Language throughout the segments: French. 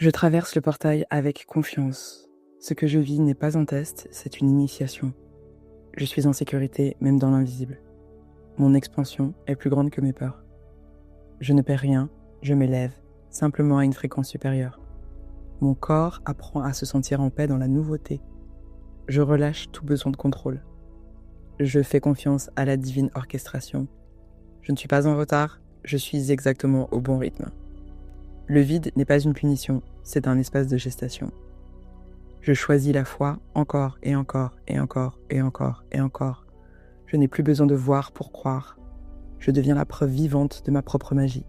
Je traverse le portail avec confiance. Ce que je vis n'est pas un test, c'est une initiation. Je suis en sécurité, même dans l'invisible. Mon expansion est plus grande que mes peurs. Je ne perds rien, je m'élève, simplement à une fréquence supérieure. Mon corps apprend à se sentir en paix dans la nouveauté. Je relâche tout besoin de contrôle. Je fais confiance à la divine orchestration. Je ne suis pas en retard, je suis exactement au bon rythme. Le vide n'est pas une punition, c'est un espace de gestation. Je choisis la foi encore et encore et encore et encore et encore. Je n'ai plus besoin de voir pour croire. Je deviens la preuve vivante de ma propre magie.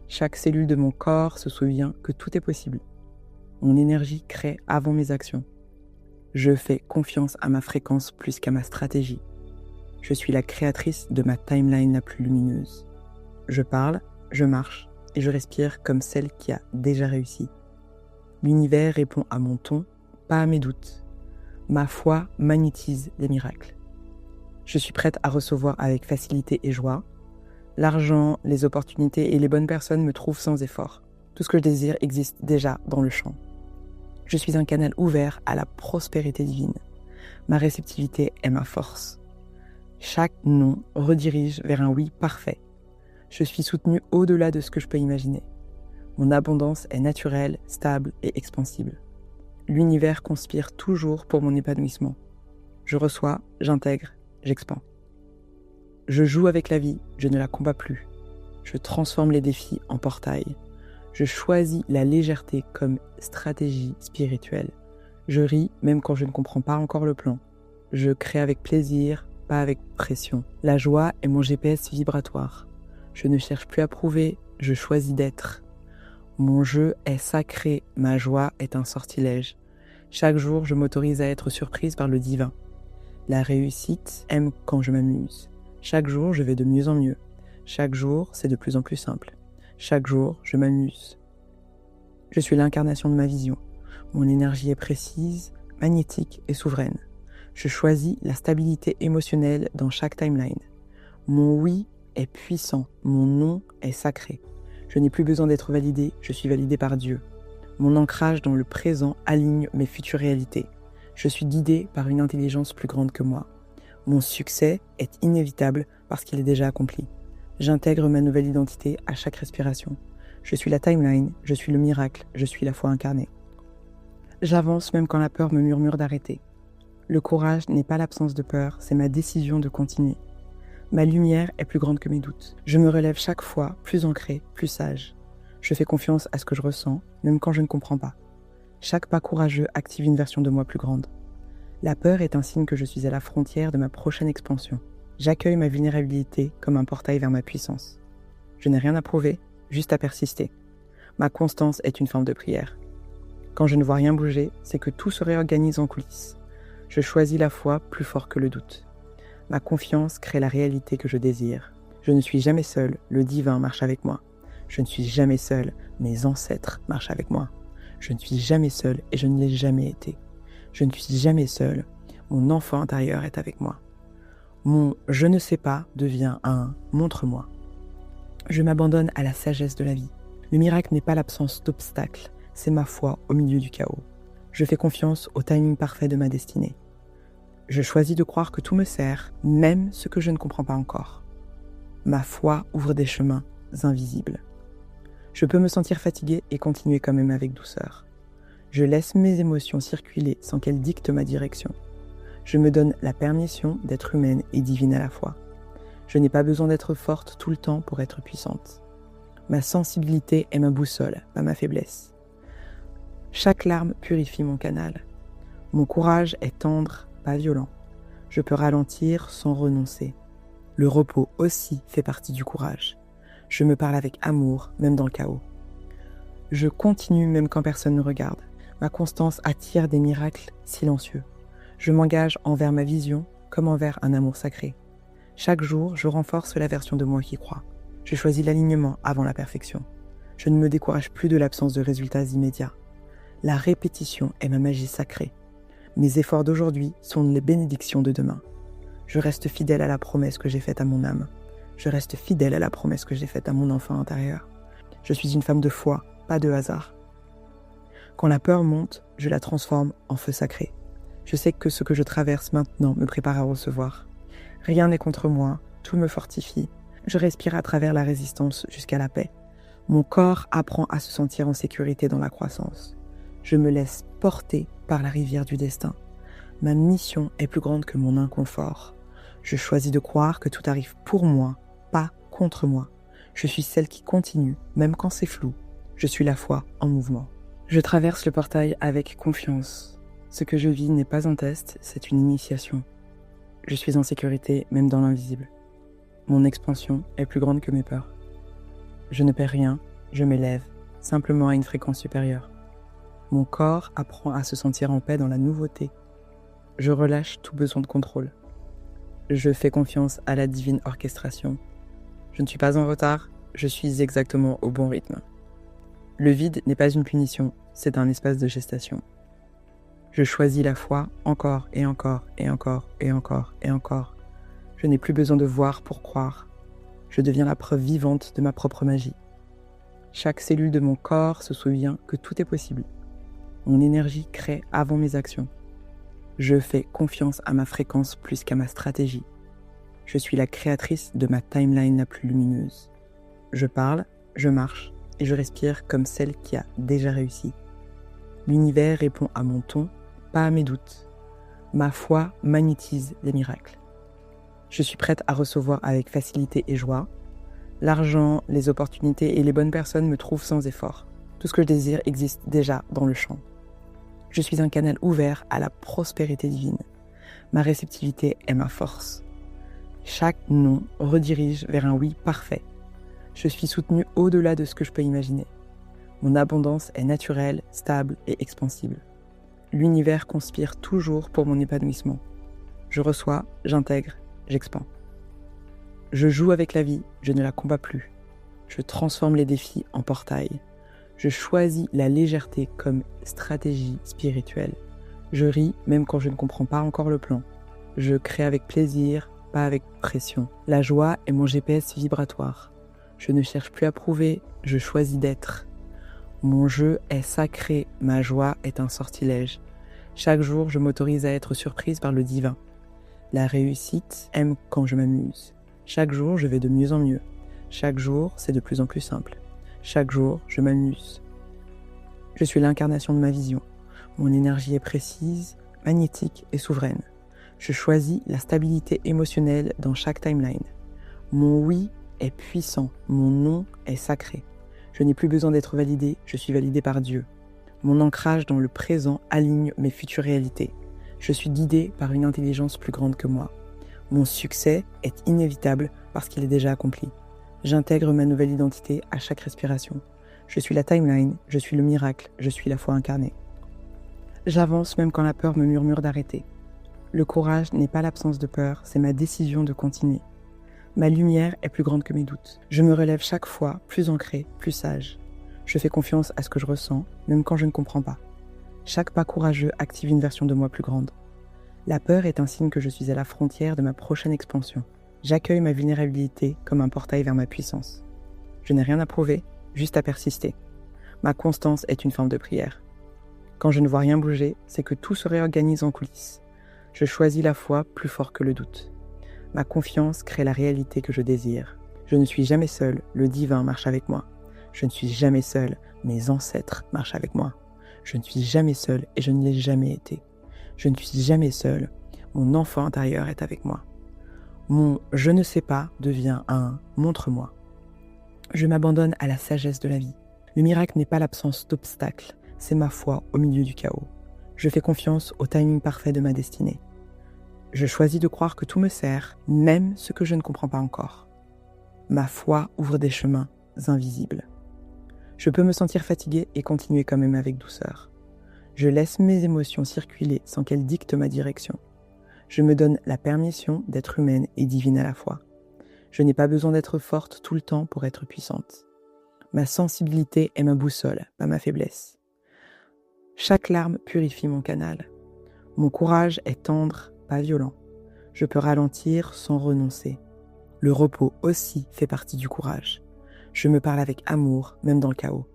Chaque cellule de mon corps se souvient que tout est possible. Mon énergie crée avant mes actions. Je fais confiance à ma fréquence plus qu'à ma stratégie. Je suis la créatrice de ma timeline la plus lumineuse. Je parle, je marche et je respire comme celle qui a déjà réussi. L'univers répond à mon ton, pas à mes doutes. Ma foi magnétise les miracles. Je suis prête à recevoir avec facilité et joie. L'argent, les opportunités et les bonnes personnes me trouvent sans effort. Tout ce que je désire existe déjà dans le champ. Je suis un canal ouvert à la prospérité divine. Ma réceptivité est ma force. Chaque non redirige vers un oui parfait. Je suis soutenue au-delà de ce que je peux imaginer. Mon abondance est naturelle, stable et expansible. L'univers conspire toujours pour mon épanouissement. Je reçois, j'intègre, j'expand. Je joue avec la vie, je ne la combats plus. Je transforme les défis en portail. Je choisis la légèreté comme stratégie spirituelle. Je ris même quand je ne comprends pas encore le plan. Je crée avec plaisir, pas avec pression. La joie est mon GPS vibratoire. Je ne cherche plus à prouver, je choisis d'être. Mon jeu est sacré, ma joie est un sortilège. Chaque jour, je m'autorise à être surprise par le divin. La réussite aime quand je m'amuse. Chaque jour, je vais de mieux en mieux. Chaque jour, c'est de plus en plus simple. Chaque jour, je m'amuse. Je suis l'incarnation de ma vision. Mon énergie est précise, magnétique et souveraine. Je choisis la stabilité émotionnelle dans chaque timeline. Mon oui est puissant, mon non est sacré. Je n'ai plus besoin d'être validé, je suis validé par Dieu. Mon ancrage dans le présent aligne mes futures réalités. Je suis guidé par une intelligence plus grande que moi. Mon succès est inévitable parce qu'il est déjà accompli. J'intègre ma nouvelle identité à chaque respiration. Je suis la timeline, je suis le miracle, je suis la foi incarnée. J'avance même quand la peur me murmure d'arrêter. Le courage n'est pas l'absence de peur, c'est ma décision de continuer. Ma lumière est plus grande que mes doutes. Je me relève chaque fois, plus ancré, plus sage. Je fais confiance à ce que je ressens, même quand je ne comprends pas. Chaque pas courageux active une version de moi plus grande. La peur est un signe que je suis à la frontière de ma prochaine expansion. J'accueille ma vulnérabilité comme un portail vers ma puissance. Je n'ai rien à prouver, juste à persister. Ma constance est une forme de prière. Quand je ne vois rien bouger, c'est que tout se réorganise en coulisses. Je choisis la foi plus fort que le doute. Ma confiance crée la réalité que je désire. Je ne suis jamais seul, le divin marche avec moi. Je ne suis jamais seul, mes ancêtres marchent avec moi. Je ne suis jamais seul et je ne l'ai jamais été. Je ne suis jamais seul, mon enfant intérieur est avec moi. Mon « je ne sais pas » devient un « montre-moi ». Je m'abandonne à la sagesse de la vie. Le miracle n'est pas l'absence d'obstacles, c'est ma foi au milieu du chaos. Je fais confiance au timing parfait de ma destinée. Je choisis de croire que tout me sert, même ce que je ne comprends pas encore. Ma foi ouvre des chemins invisibles. Je peux me sentir fatiguée et continuer quand même avec douceur. Je laisse mes émotions circuler sans qu'elles dictent ma direction. Je me donne la permission d'être humaine et divine à la fois. Je n'ai pas besoin d'être forte tout le temps pour être puissante. Ma sensibilité est ma boussole, pas ma faiblesse. Chaque larme purifie mon canal. Mon courage est tendre, pas violent. Je peux ralentir sans renoncer. Le repos aussi fait partie du courage. Je me parle avec amour, même dans le chaos. Je continue même quand personne ne regarde. Ma constance attire des miracles silencieux. Je m'engage envers ma vision comme envers un amour sacré. Chaque jour, je renforce la version de moi qui croit. Je choisis l'alignement avant la perfection. Je ne me décourage plus de l'absence de résultats immédiats. La répétition est ma magie sacrée. Mes efforts d'aujourd'hui sont les bénédictions de demain. Je reste fidèle à la promesse que j'ai faite à mon âme. Je reste fidèle à la promesse que j'ai faite à mon enfant intérieur. Je suis une femme de foi, pas de hasard. Quand la peur monte, je la transforme en feu sacré. Je sais que ce que je traverse maintenant me prépare à recevoir. Rien n'est contre moi, tout me fortifie. Je respire à travers la résistance jusqu'à la paix. Mon corps apprend à se sentir en sécurité dans la croissance. Je me laisse porter par la rivière du destin. Ma mission est plus grande que mon inconfort. Je choisis de croire que tout arrive pour moi, pas contre moi. Je suis celle qui continue, même quand c'est flou. Je suis la foi en mouvement. Je traverse le portail avec confiance. Ce que je vis n'est pas un test, c'est une initiation. Je suis en sécurité, même dans l'invisible. Mon expansion est plus grande que mes peurs. Je ne perds rien, je m'élève, simplement à une fréquence supérieure. Mon corps apprend à se sentir en paix dans la nouveauté. Je relâche tout besoin de contrôle. Je fais confiance à la divine orchestration. Je ne suis pas en retard, je suis exactement au bon rythme. Le vide n'est pas une punition, c'est un espace de gestation. Je choisis la foi encore et encore et encore et encore et encore. Je n'ai plus besoin de voir pour croire. Je deviens la preuve vivante de ma propre magie. Chaque cellule de mon corps se souvient que tout est possible. Mon énergie crée avant mes actions. Je fais confiance à ma fréquence plus qu'à ma stratégie. Je suis la créatrice de ma timeline la plus lumineuse. Je parle, je marche et je respire comme celle qui a déjà réussi. L'univers répond à mon ton, pas à mes doutes. Ma foi magnétise les miracles. Je suis prête à recevoir avec facilité et joie. L'argent, les opportunités et les bonnes personnes me trouvent sans effort. Tout ce que je désire existe déjà dans le champ. Je suis un canal ouvert à la prospérité divine. Ma réceptivité est ma force. Chaque non redirige vers un oui parfait. Je suis soutenue au-delà de ce que je peux imaginer. Mon abondance est naturelle, stable et expansible. L'univers conspire toujours pour mon épanouissement. Je reçois, j'intègre, j'expand. Je joue avec la vie, je ne la combats plus. Je transforme les défis en portail. Je choisis la légèreté comme stratégie spirituelle. Je ris même quand je ne comprends pas encore le plan. Je crée avec plaisir, pas avec pression. La joie est mon GPS vibratoire. Je ne cherche plus à prouver, je choisis d'être. Mon jeu est sacré, ma joie est un sortilège. Chaque jour, je m'autorise à être surprise par le divin. La réussite aime quand je m'amuse. Chaque jour, je vais de mieux en mieux. Chaque jour, c'est de plus en plus simple. Chaque jour, je m'amuse. Je suis l'incarnation de ma vision. Mon énergie est précise, magnétique et souveraine. Je choisis la stabilité émotionnelle dans chaque timeline. Mon oui est puissant, mon non est sacré. Je n'ai plus besoin d'être validé, je suis validé par Dieu. Mon ancrage dans le présent aligne mes futures réalités. Je suis guidé par une intelligence plus grande que moi. Mon succès est inévitable parce qu'il est déjà accompli. J'intègre ma nouvelle identité à chaque respiration. Je suis la timeline, je suis le miracle, je suis la foi incarnée. J'avance même quand la peur me murmure d'arrêter. Le courage n'est pas l'absence de peur, c'est ma décision de continuer. Ma lumière est plus grande que mes doutes. Je me relève chaque fois, plus ancré, plus sage. Je fais confiance à ce que je ressens, même quand je ne comprends pas. Chaque pas courageux active une version de moi plus grande. La peur est un signe que je suis à la frontière de ma prochaine expansion. J'accueille ma vulnérabilité comme un portail vers ma puissance. Je n'ai rien à prouver, juste à persister. Ma constance est une forme de prière. Quand je ne vois rien bouger, c'est que tout se réorganise en coulisses. Je choisis la foi plus fort que le doute. Ma confiance crée la réalité que je désire. Je ne suis jamais seul, le divin marche avec moi. Je ne suis jamais seul, mes ancêtres marchent avec moi. Je ne suis jamais seul et je ne l'ai jamais été. Je ne suis jamais seul, mon enfant intérieur est avec moi. Mon « je ne sais pas » devient un « montre-moi ». Je m'abandonne à la sagesse de la vie. Le miracle n'est pas l'absence d'obstacles, c'est ma foi au milieu du chaos. Je fais confiance au timing parfait de ma destinée. Je choisis de croire que tout me sert, même ce que je ne comprends pas encore. Ma foi ouvre des chemins invisibles. Je peux me sentir fatigué et continuer quand même avec douceur. Je laisse mes émotions circuler sans qu'elles dictent ma direction. Je me donne la permission d'être humaine et divine à la fois. Je n'ai pas besoin d'être forte tout le temps pour être puissante. Ma sensibilité est ma boussole, pas ma faiblesse. Chaque larme purifie mon canal. Mon courage est tendre, pas violent. Je peux ralentir sans renoncer. Le repos aussi fait partie du courage. Je me parle avec amour, même dans le chaos.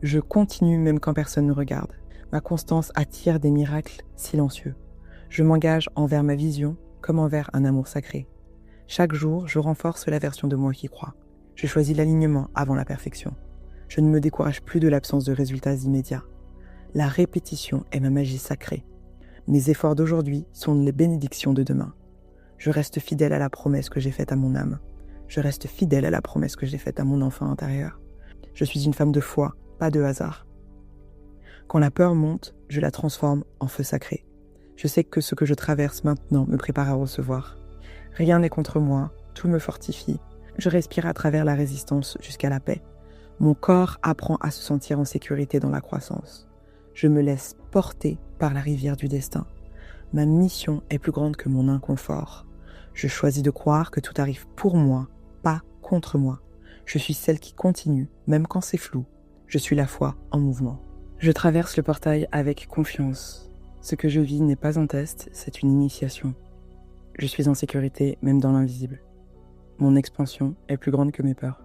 Je continue même quand personne ne regarde. Ma constance attire des miracles silencieux. Je m'engage envers ma vision comme envers un amour sacré. Chaque jour, je renforce la version de moi qui croit. Je choisis l'alignement avant la perfection. Je ne me décourage plus de l'absence de résultats immédiats. La répétition est ma magie sacrée. Mes efforts d'aujourd'hui sont les bénédictions de demain. Je reste fidèle à la promesse que j'ai faite à mon âme. Je reste fidèle à la promesse que j'ai faite à mon enfant intérieur. Je suis une femme de foi, pas de hasard. Quand la peur monte, je la transforme en feu sacré. Je sais que ce que je traverse maintenant me prépare à recevoir. Rien n'est contre moi, tout me fortifie. Je respire à travers la résistance jusqu'à la paix. Mon corps apprend à se sentir en sécurité dans la croissance. Je me laisse porter par la rivière du destin. Ma mission est plus grande que mon inconfort. Je choisis de croire que tout arrive pour moi, pas contre moi. Je suis celle qui continue, même quand c'est flou. Je suis la foi en mouvement. Je traverse le portail avec confiance. Ce que je vis n'est pas un test, c'est une initiation. Je suis en sécurité, même dans l'invisible. Mon expansion est plus grande que mes peurs.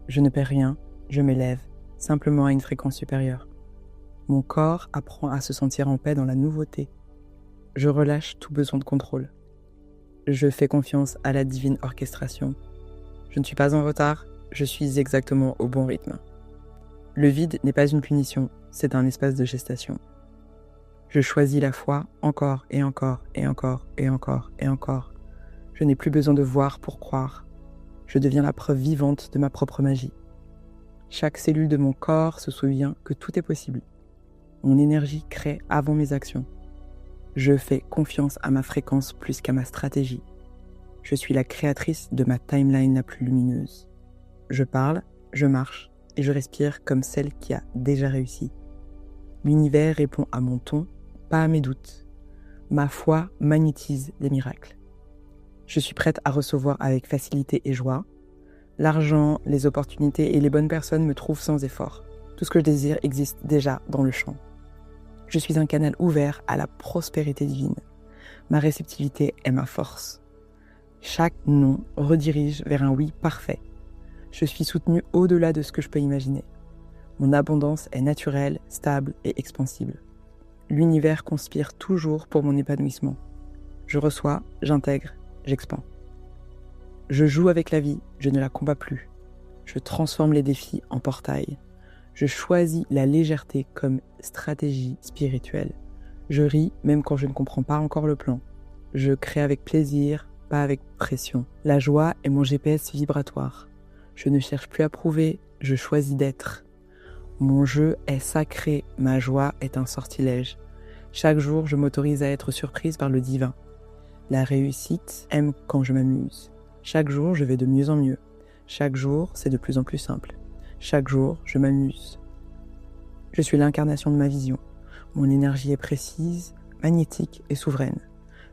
Je ne perds rien, je m'élève, simplement à une fréquence supérieure. Mon corps apprend à se sentir en paix dans la nouveauté. Je relâche tout besoin de contrôle. Je fais confiance à la divine orchestration. Je ne suis pas en retard, je suis exactement au bon rythme. Le vide n'est pas une punition, c'est un espace de gestation. Je choisis la foi encore et encore et encore et encore et encore. Je n'ai plus besoin de voir pour croire. Je deviens la preuve vivante de ma propre magie. Chaque cellule de mon corps se souvient que tout est possible. Mon énergie crée avant mes actions. Je fais confiance à ma fréquence plus qu'à ma stratégie. Je suis la créatrice de ma timeline la plus lumineuse. Je parle, je marche et je respire comme celle qui a déjà réussi. L'univers répond à mon ton, pas à mes doutes. Ma foi magnétise les miracles. Je suis prête à recevoir avec facilité et joie. L'argent, les opportunités et les bonnes personnes me trouvent sans effort. Tout ce que je désire existe déjà dans le champ. Je suis un canal ouvert à la prospérité divine. Ma réceptivité est ma force. Chaque non redirige vers un oui parfait. Je suis soutenue au-delà de ce que je peux imaginer. Mon abondance est naturelle, stable et expansible. L'univers conspire toujours pour mon épanouissement. Je reçois, j'intègre, j'expand. Je joue avec la vie, je ne la combats plus. Je transforme les défis en portail. Je choisis la légèreté comme stratégie spirituelle. Je ris même quand je ne comprends pas encore le plan. Je crée avec plaisir, pas avec pression. La joie est mon GPS vibratoire. Je ne cherche plus à prouver, je choisis d'être. Mon jeu est sacré, ma joie est un sortilège. Chaque jour, je m'autorise à être surprise par le divin. La réussite aime quand je m'amuse. Chaque jour, je vais de mieux en mieux. Chaque jour, c'est de plus en plus simple. Chaque jour, je m'amuse. Je suis l'incarnation de ma vision. Mon énergie est précise, magnétique et souveraine.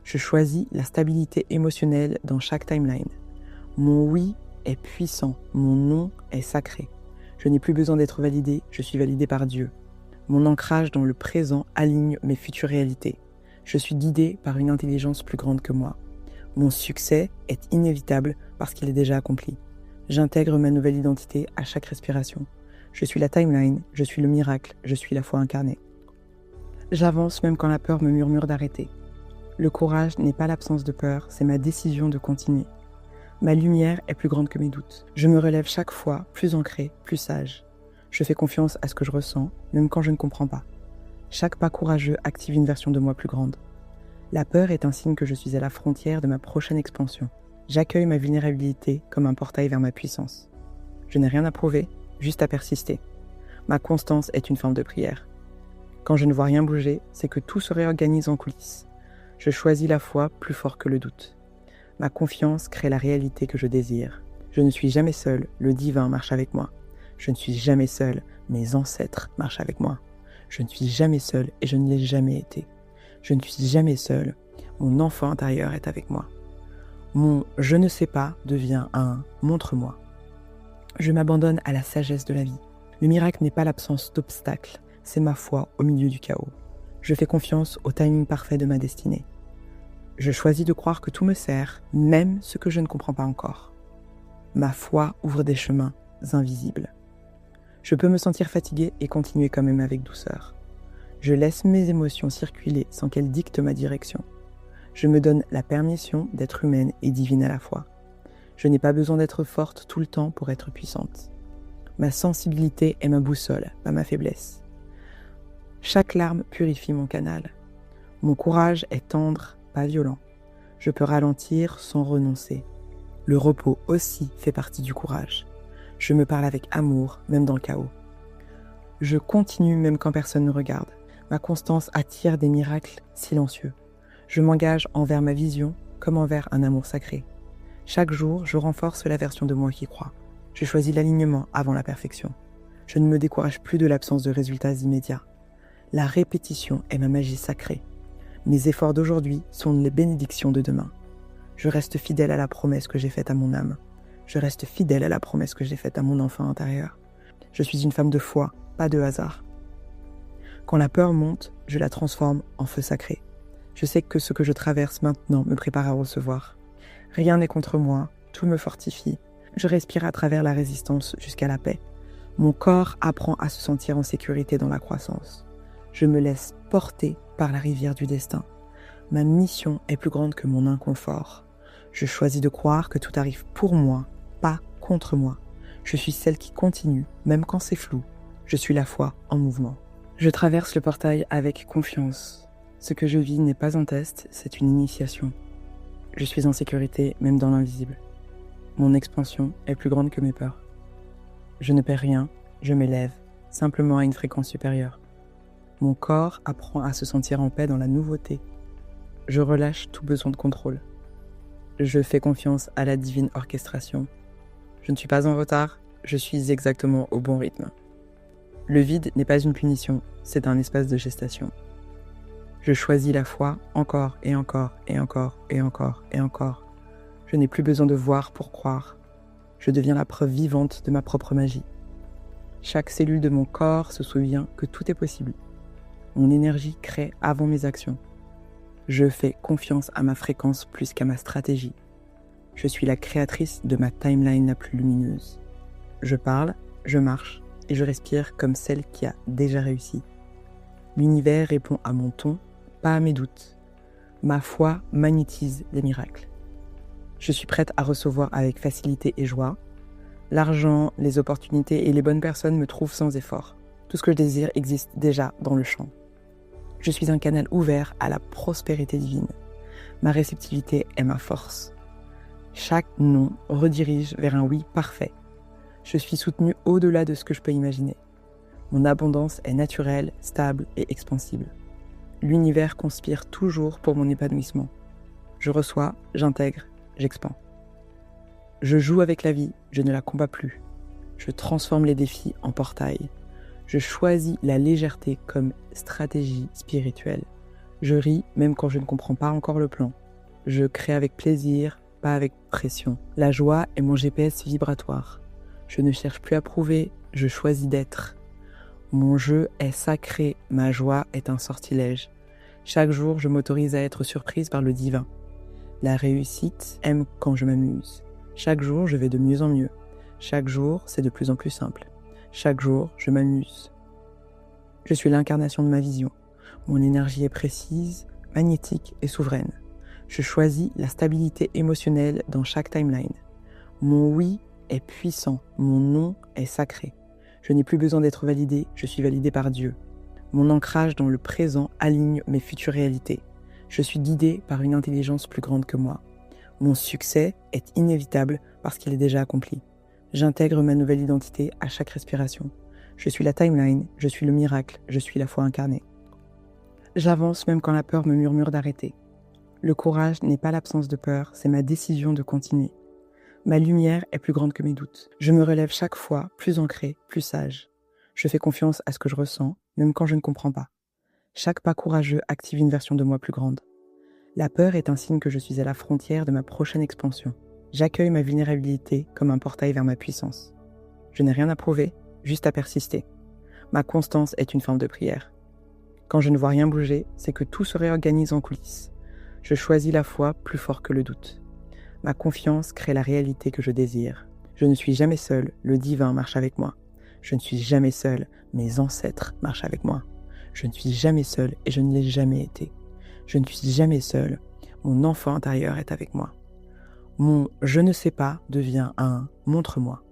Je choisis la stabilité émotionnelle dans chaque timeline. Mon oui est puissant, mon non est sacré. Je n'ai plus besoin d'être validé, je suis validé par Dieu. Mon ancrage dans le présent aligne mes futures réalités. Je suis guidé par une intelligence plus grande que moi. Mon succès est inévitable parce qu'il est déjà accompli. J'intègre ma nouvelle identité à chaque respiration. Je suis la timeline, je suis le miracle, je suis la foi incarnée. J'avance même quand la peur me murmure d'arrêter. Le courage n'est pas l'absence de peur, c'est ma décision de continuer. Ma lumière est plus grande que mes doutes. Je me relève chaque fois, plus ancré, plus sage. Je fais confiance à ce que je ressens, même quand je ne comprends pas. Chaque pas courageux active une version de moi plus grande. La peur est un signe que je suis à la frontière de ma prochaine expansion. J'accueille ma vulnérabilité comme un portail vers ma puissance. Je n'ai rien à prouver, juste à persister. Ma constance est une forme de prière. Quand je ne vois rien bouger, c'est que tout se réorganise en coulisses. Je choisis la foi plus fort que le doute. Ma confiance crée la réalité que je désire. Je ne suis jamais seul, le divin marche avec moi. Je ne suis jamais seul, mes ancêtres marchent avec moi. Je ne suis jamais seul et je ne l'ai jamais été. Je ne suis jamais seul, mon enfant intérieur est avec moi. Mon « je ne sais pas » devient un « montre-moi ». Je m'abandonne à la sagesse de la vie. Le miracle n'est pas l'absence d'obstacles, c'est ma foi au milieu du chaos. Je fais confiance au timing parfait de ma destinée. Je choisis de croire que tout me sert, même ce que je ne comprends pas encore. Ma foi ouvre des chemins invisibles. Je peux me sentir fatigué et continuer quand même avec douceur. Je laisse mes émotions circuler sans qu'elles dictent ma direction. Je me donne la permission d'être humaine et divine à la fois. Je n'ai pas besoin d'être forte tout le temps pour être puissante. Ma sensibilité est ma boussole, pas ma faiblesse. Chaque larme purifie mon canal. Mon courage est tendre, pas violent. Je peux ralentir sans renoncer. Le repos aussi fait partie du courage. Je me parle avec amour, même dans le chaos. Je continue même quand personne ne regarde. Ma constance attire des miracles silencieux. Je m'engage envers ma vision comme envers un amour sacré. Chaque jour, je renforce la version de moi qui croit. Je choisis l'alignement avant la perfection. Je ne me décourage plus de l'absence de résultats immédiats. La répétition est ma magie sacrée. Mes efforts d'aujourd'hui sont les bénédictions de demain. Je reste fidèle à la promesse que j'ai faite à mon âme. Je reste fidèle à la promesse que j'ai faite à mon enfant intérieur. Je suis une femme de foi, pas de hasard. Quand la peur monte, je la transforme en feu sacré. Je sais que ce que je traverse maintenant me prépare à recevoir. Rien n'est contre moi, tout me fortifie. Je respire à travers la résistance jusqu'à la paix. Mon corps apprend à se sentir en sécurité dans la croissance. Je me laisse porter par la rivière du destin. Ma mission est plus grande que mon inconfort. Je choisis de croire que tout arrive pour moi, pas contre moi. Je suis celle qui continue, même quand c'est flou. Je suis la foi en mouvement. Je traverse le portail avec confiance. Ce que je vis n'est pas un test, c'est une initiation. Je suis en sécurité, même dans l'invisible. Mon expansion est plus grande que mes peurs. Je ne perds rien, je m'élève, simplement à une fréquence supérieure. Mon corps apprend à se sentir en paix dans la nouveauté. Je relâche tout besoin de contrôle. Je fais confiance à la divine orchestration. Je ne suis pas en retard, je suis exactement au bon rythme. Le vide n'est pas une punition, c'est un espace de gestation. Je choisis la foi encore et encore et encore et encore et encore. Je n'ai plus besoin de voir pour croire. Je deviens la preuve vivante de ma propre magie. Chaque cellule de mon corps se souvient que tout est possible. Mon énergie crée avant mes actions. Je fais confiance à ma fréquence plus qu'à ma stratégie. Je suis la créatrice de ma timeline la plus lumineuse. Je parle, je marche et je respire comme celle qui a déjà réussi. L'univers répond à mon ton, pas à mes doutes. Ma foi magnétise les miracles. Je suis prête à recevoir avec facilité et joie. L'argent, les opportunités et les bonnes personnes me trouvent sans effort. Tout ce que je désire existe déjà dans le champ. Je suis un canal ouvert à la prospérité divine. Ma réceptivité est ma force. Chaque non redirige vers un oui parfait. Je suis soutenue au-delà de ce que je peux imaginer. Mon abondance est naturelle, stable et expansible. L'univers conspire toujours pour mon épanouissement. Je reçois, j'intègre, j'expand. Je joue avec la vie, je ne la combats plus. Je transforme les défis en portail. Je choisis la légèreté comme stratégie spirituelle. Je ris même quand je ne comprends pas encore le plan. Je crée avec plaisir, pas avec pression. La joie est mon GPS vibratoire. Je ne cherche plus à prouver, je choisis d'être. Mon jeu est sacré, ma joie est un sortilège. Chaque jour, je m'autorise à être surprise par le divin. La réussite aime quand je m'amuse. Chaque jour, je vais de mieux en mieux. Chaque jour, c'est de plus en plus simple. Chaque jour, je m'amuse. Je suis l'incarnation de ma vision. Mon énergie est précise, magnétique et souveraine. Je choisis la stabilité émotionnelle dans chaque timeline. Mon oui est puissant, mon non est sacré. Je n'ai plus besoin d'être validé, je suis validé par Dieu. Mon ancrage dans le présent aligne mes futures réalités. Je suis guidé par une intelligence plus grande que moi. Mon succès est inévitable parce qu'il est déjà accompli. J'intègre ma nouvelle identité à chaque respiration. Je suis la timeline, je suis le miracle, je suis la foi incarnée. J'avance même quand la peur me murmure d'arrêter. Le courage n'est pas l'absence de peur, c'est ma décision de continuer. Ma lumière est plus grande que mes doutes. Je me relève chaque fois, plus ancré, plus sage. Je fais confiance à ce que je ressens, même quand je ne comprends pas. Chaque pas courageux active une version de moi plus grande. La peur est un signe que je suis à la frontière de ma prochaine expansion. J'accueille ma vulnérabilité comme un portail vers ma puissance. Je n'ai rien à prouver, juste à persister. Ma constance est une forme de prière. Quand je ne vois rien bouger, c'est que tout se réorganise en coulisses. Je choisis la foi plus fort que le doute. Ma confiance crée la réalité que je désire. Je ne suis jamais seule, le divin marche avec moi. Je ne suis jamais seul, mes ancêtres marchent avec moi. Je ne suis jamais seul et je ne l'ai jamais été. Je ne suis jamais seul, mon enfant intérieur est avec moi. Mon « je ne sais pas » devient un « montre-moi ».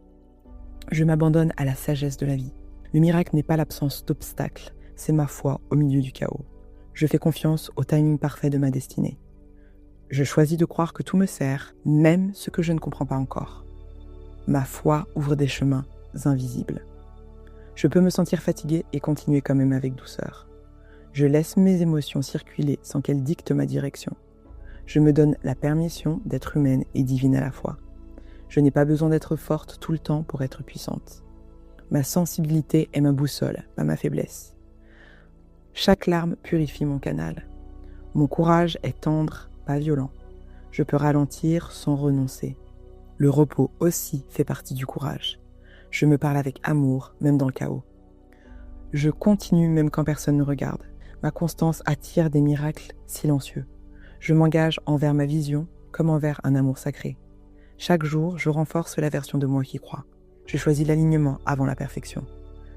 Je m'abandonne à la sagesse de la vie. Le miracle n'est pas l'absence d'obstacles, c'est ma foi au milieu du chaos. Je fais confiance au timing parfait de ma destinée. Je choisis de croire que tout me sert, même ce que je ne comprends pas encore. Ma foi ouvre des chemins invisibles. Je peux me sentir fatigué et continuer quand même avec douceur. Je laisse mes émotions circuler sans qu'elles dictent ma direction. Je me donne la permission d'être humaine et divine à la fois. Je n'ai pas besoin d'être forte tout le temps pour être puissante. Ma sensibilité est ma boussole, pas ma faiblesse. Chaque larme purifie mon canal. Mon courage est tendre, pas violent. Je peux ralentir sans renoncer. Le repos aussi fait partie du courage. Je me parle avec amour, même dans le chaos. Je continue même quand personne ne regarde. Ma constance attire des miracles silencieux. Je m'engage envers ma vision comme envers un amour sacré. Chaque jour, je renforce la version de moi qui croit. Je choisis l'alignement avant la perfection.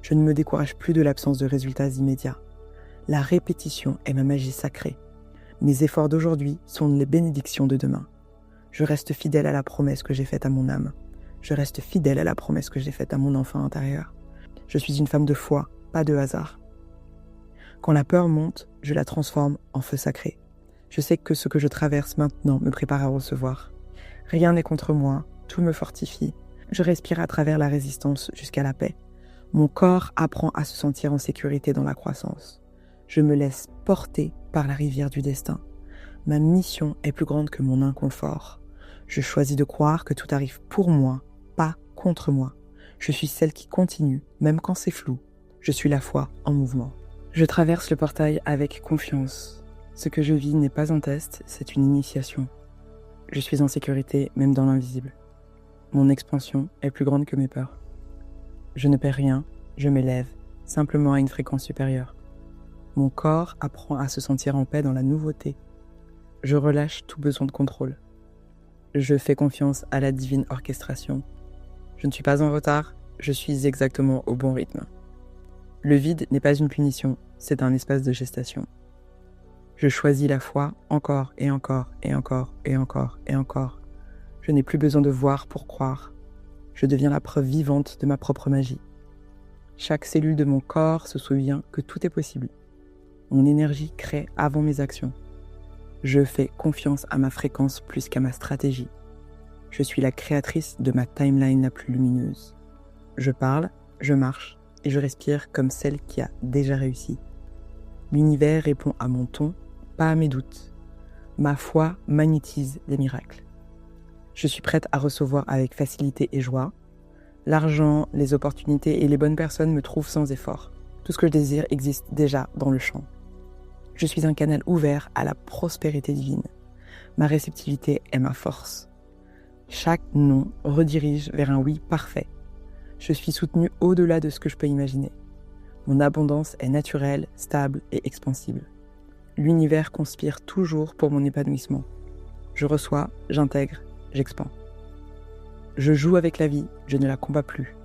Je ne me décourage plus de l'absence de résultats immédiats. La répétition est ma magie sacrée. Mes efforts d'aujourd'hui sont les bénédictions de demain. Je reste fidèle à la promesse que j'ai faite à mon âme. Je reste fidèle à la promesse que j'ai faite à mon enfant intérieur. Je suis une femme de foi, pas de hasard. Quand la peur monte, je la transforme en feu sacré. Je sais que ce que je traverse maintenant me prépare à recevoir. Rien n'est contre moi, tout me fortifie. Je respire à travers la résistance jusqu'à la paix. Mon corps apprend à se sentir en sécurité dans la croissance. Je me laisse porter par la rivière du destin. Ma mission est plus grande que mon inconfort. Je choisis de croire que tout arrive pour moi, pas contre moi. Je suis celle qui continue, même quand c'est flou. Je suis la foi en mouvement. Je traverse le portail avec confiance. Ce que je vis n'est pas un test, c'est une initiation. Je suis en sécurité, même dans l'invisible. Mon expansion est plus grande que mes peurs. Je ne perds rien, je m'élève, simplement à une fréquence supérieure. Mon corps apprend à se sentir en paix dans la nouveauté. Je relâche tout besoin de contrôle. Je fais confiance à la divine orchestration. Je ne suis pas en retard, je suis exactement au bon rythme. Le vide n'est pas une punition, c'est un espace de gestation. Je choisis la foi encore et encore et encore et encore et encore. Je n'ai plus besoin de voir pour croire. Je deviens la preuve vivante de ma propre magie. Chaque cellule de mon corps se souvient que tout est possible. Mon énergie crée avant mes actions. Je fais confiance à ma fréquence plus qu'à ma stratégie. Je suis la créatrice de ma timeline la plus lumineuse. Je parle, je marche et je respire comme celle qui a déjà réussi. L'univers répond à mon ton, pas à mes doutes. Ma foi magnétise les miracles. Je suis prête à recevoir avec facilité et joie. L'argent, les opportunités et les bonnes personnes me trouvent sans effort. Tout ce que je désire existe déjà dans le champ. Je suis un canal ouvert à la prospérité divine. Ma réceptivité est ma force. Chaque non redirige vers un oui parfait. Je suis soutenue au-delà de ce que je peux imaginer. Mon abondance est naturelle, stable et expansible. L'univers conspire toujours pour mon épanouissement. Je reçois, j'intègre, j'expand. Je joue avec la vie, je ne la combats plus.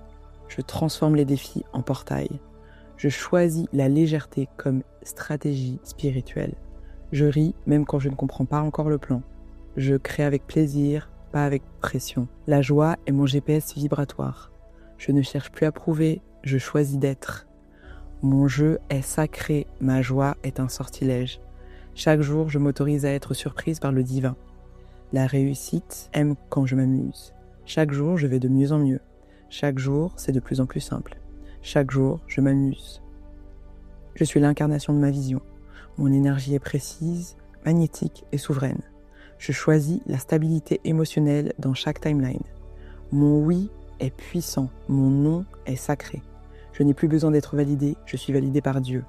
Je transforme les défis en portail. Je choisis la légèreté comme stratégie spirituelle. Je ris même quand je ne comprends pas encore le plan. Je crée avec plaisir, pas avec pression. La joie est mon GPS vibratoire. Je ne cherche plus à prouver, je choisis d'être. Mon jeu est sacré, ma joie est un sortilège. Chaque jour, je m'autorise à être surprise par le divin. La réussite aime quand je m'amuse. Chaque jour, je vais de mieux en mieux. Chaque jour, c'est de plus en plus simple. Chaque jour, je m'amuse. Je suis l'incarnation de ma vision. Mon énergie est précise, magnétique et souveraine. Je choisis la stabilité émotionnelle dans chaque timeline. Mon oui est puissant, mon non est sacré. Je n'ai plus besoin d'être validé, je suis validé par Dieu.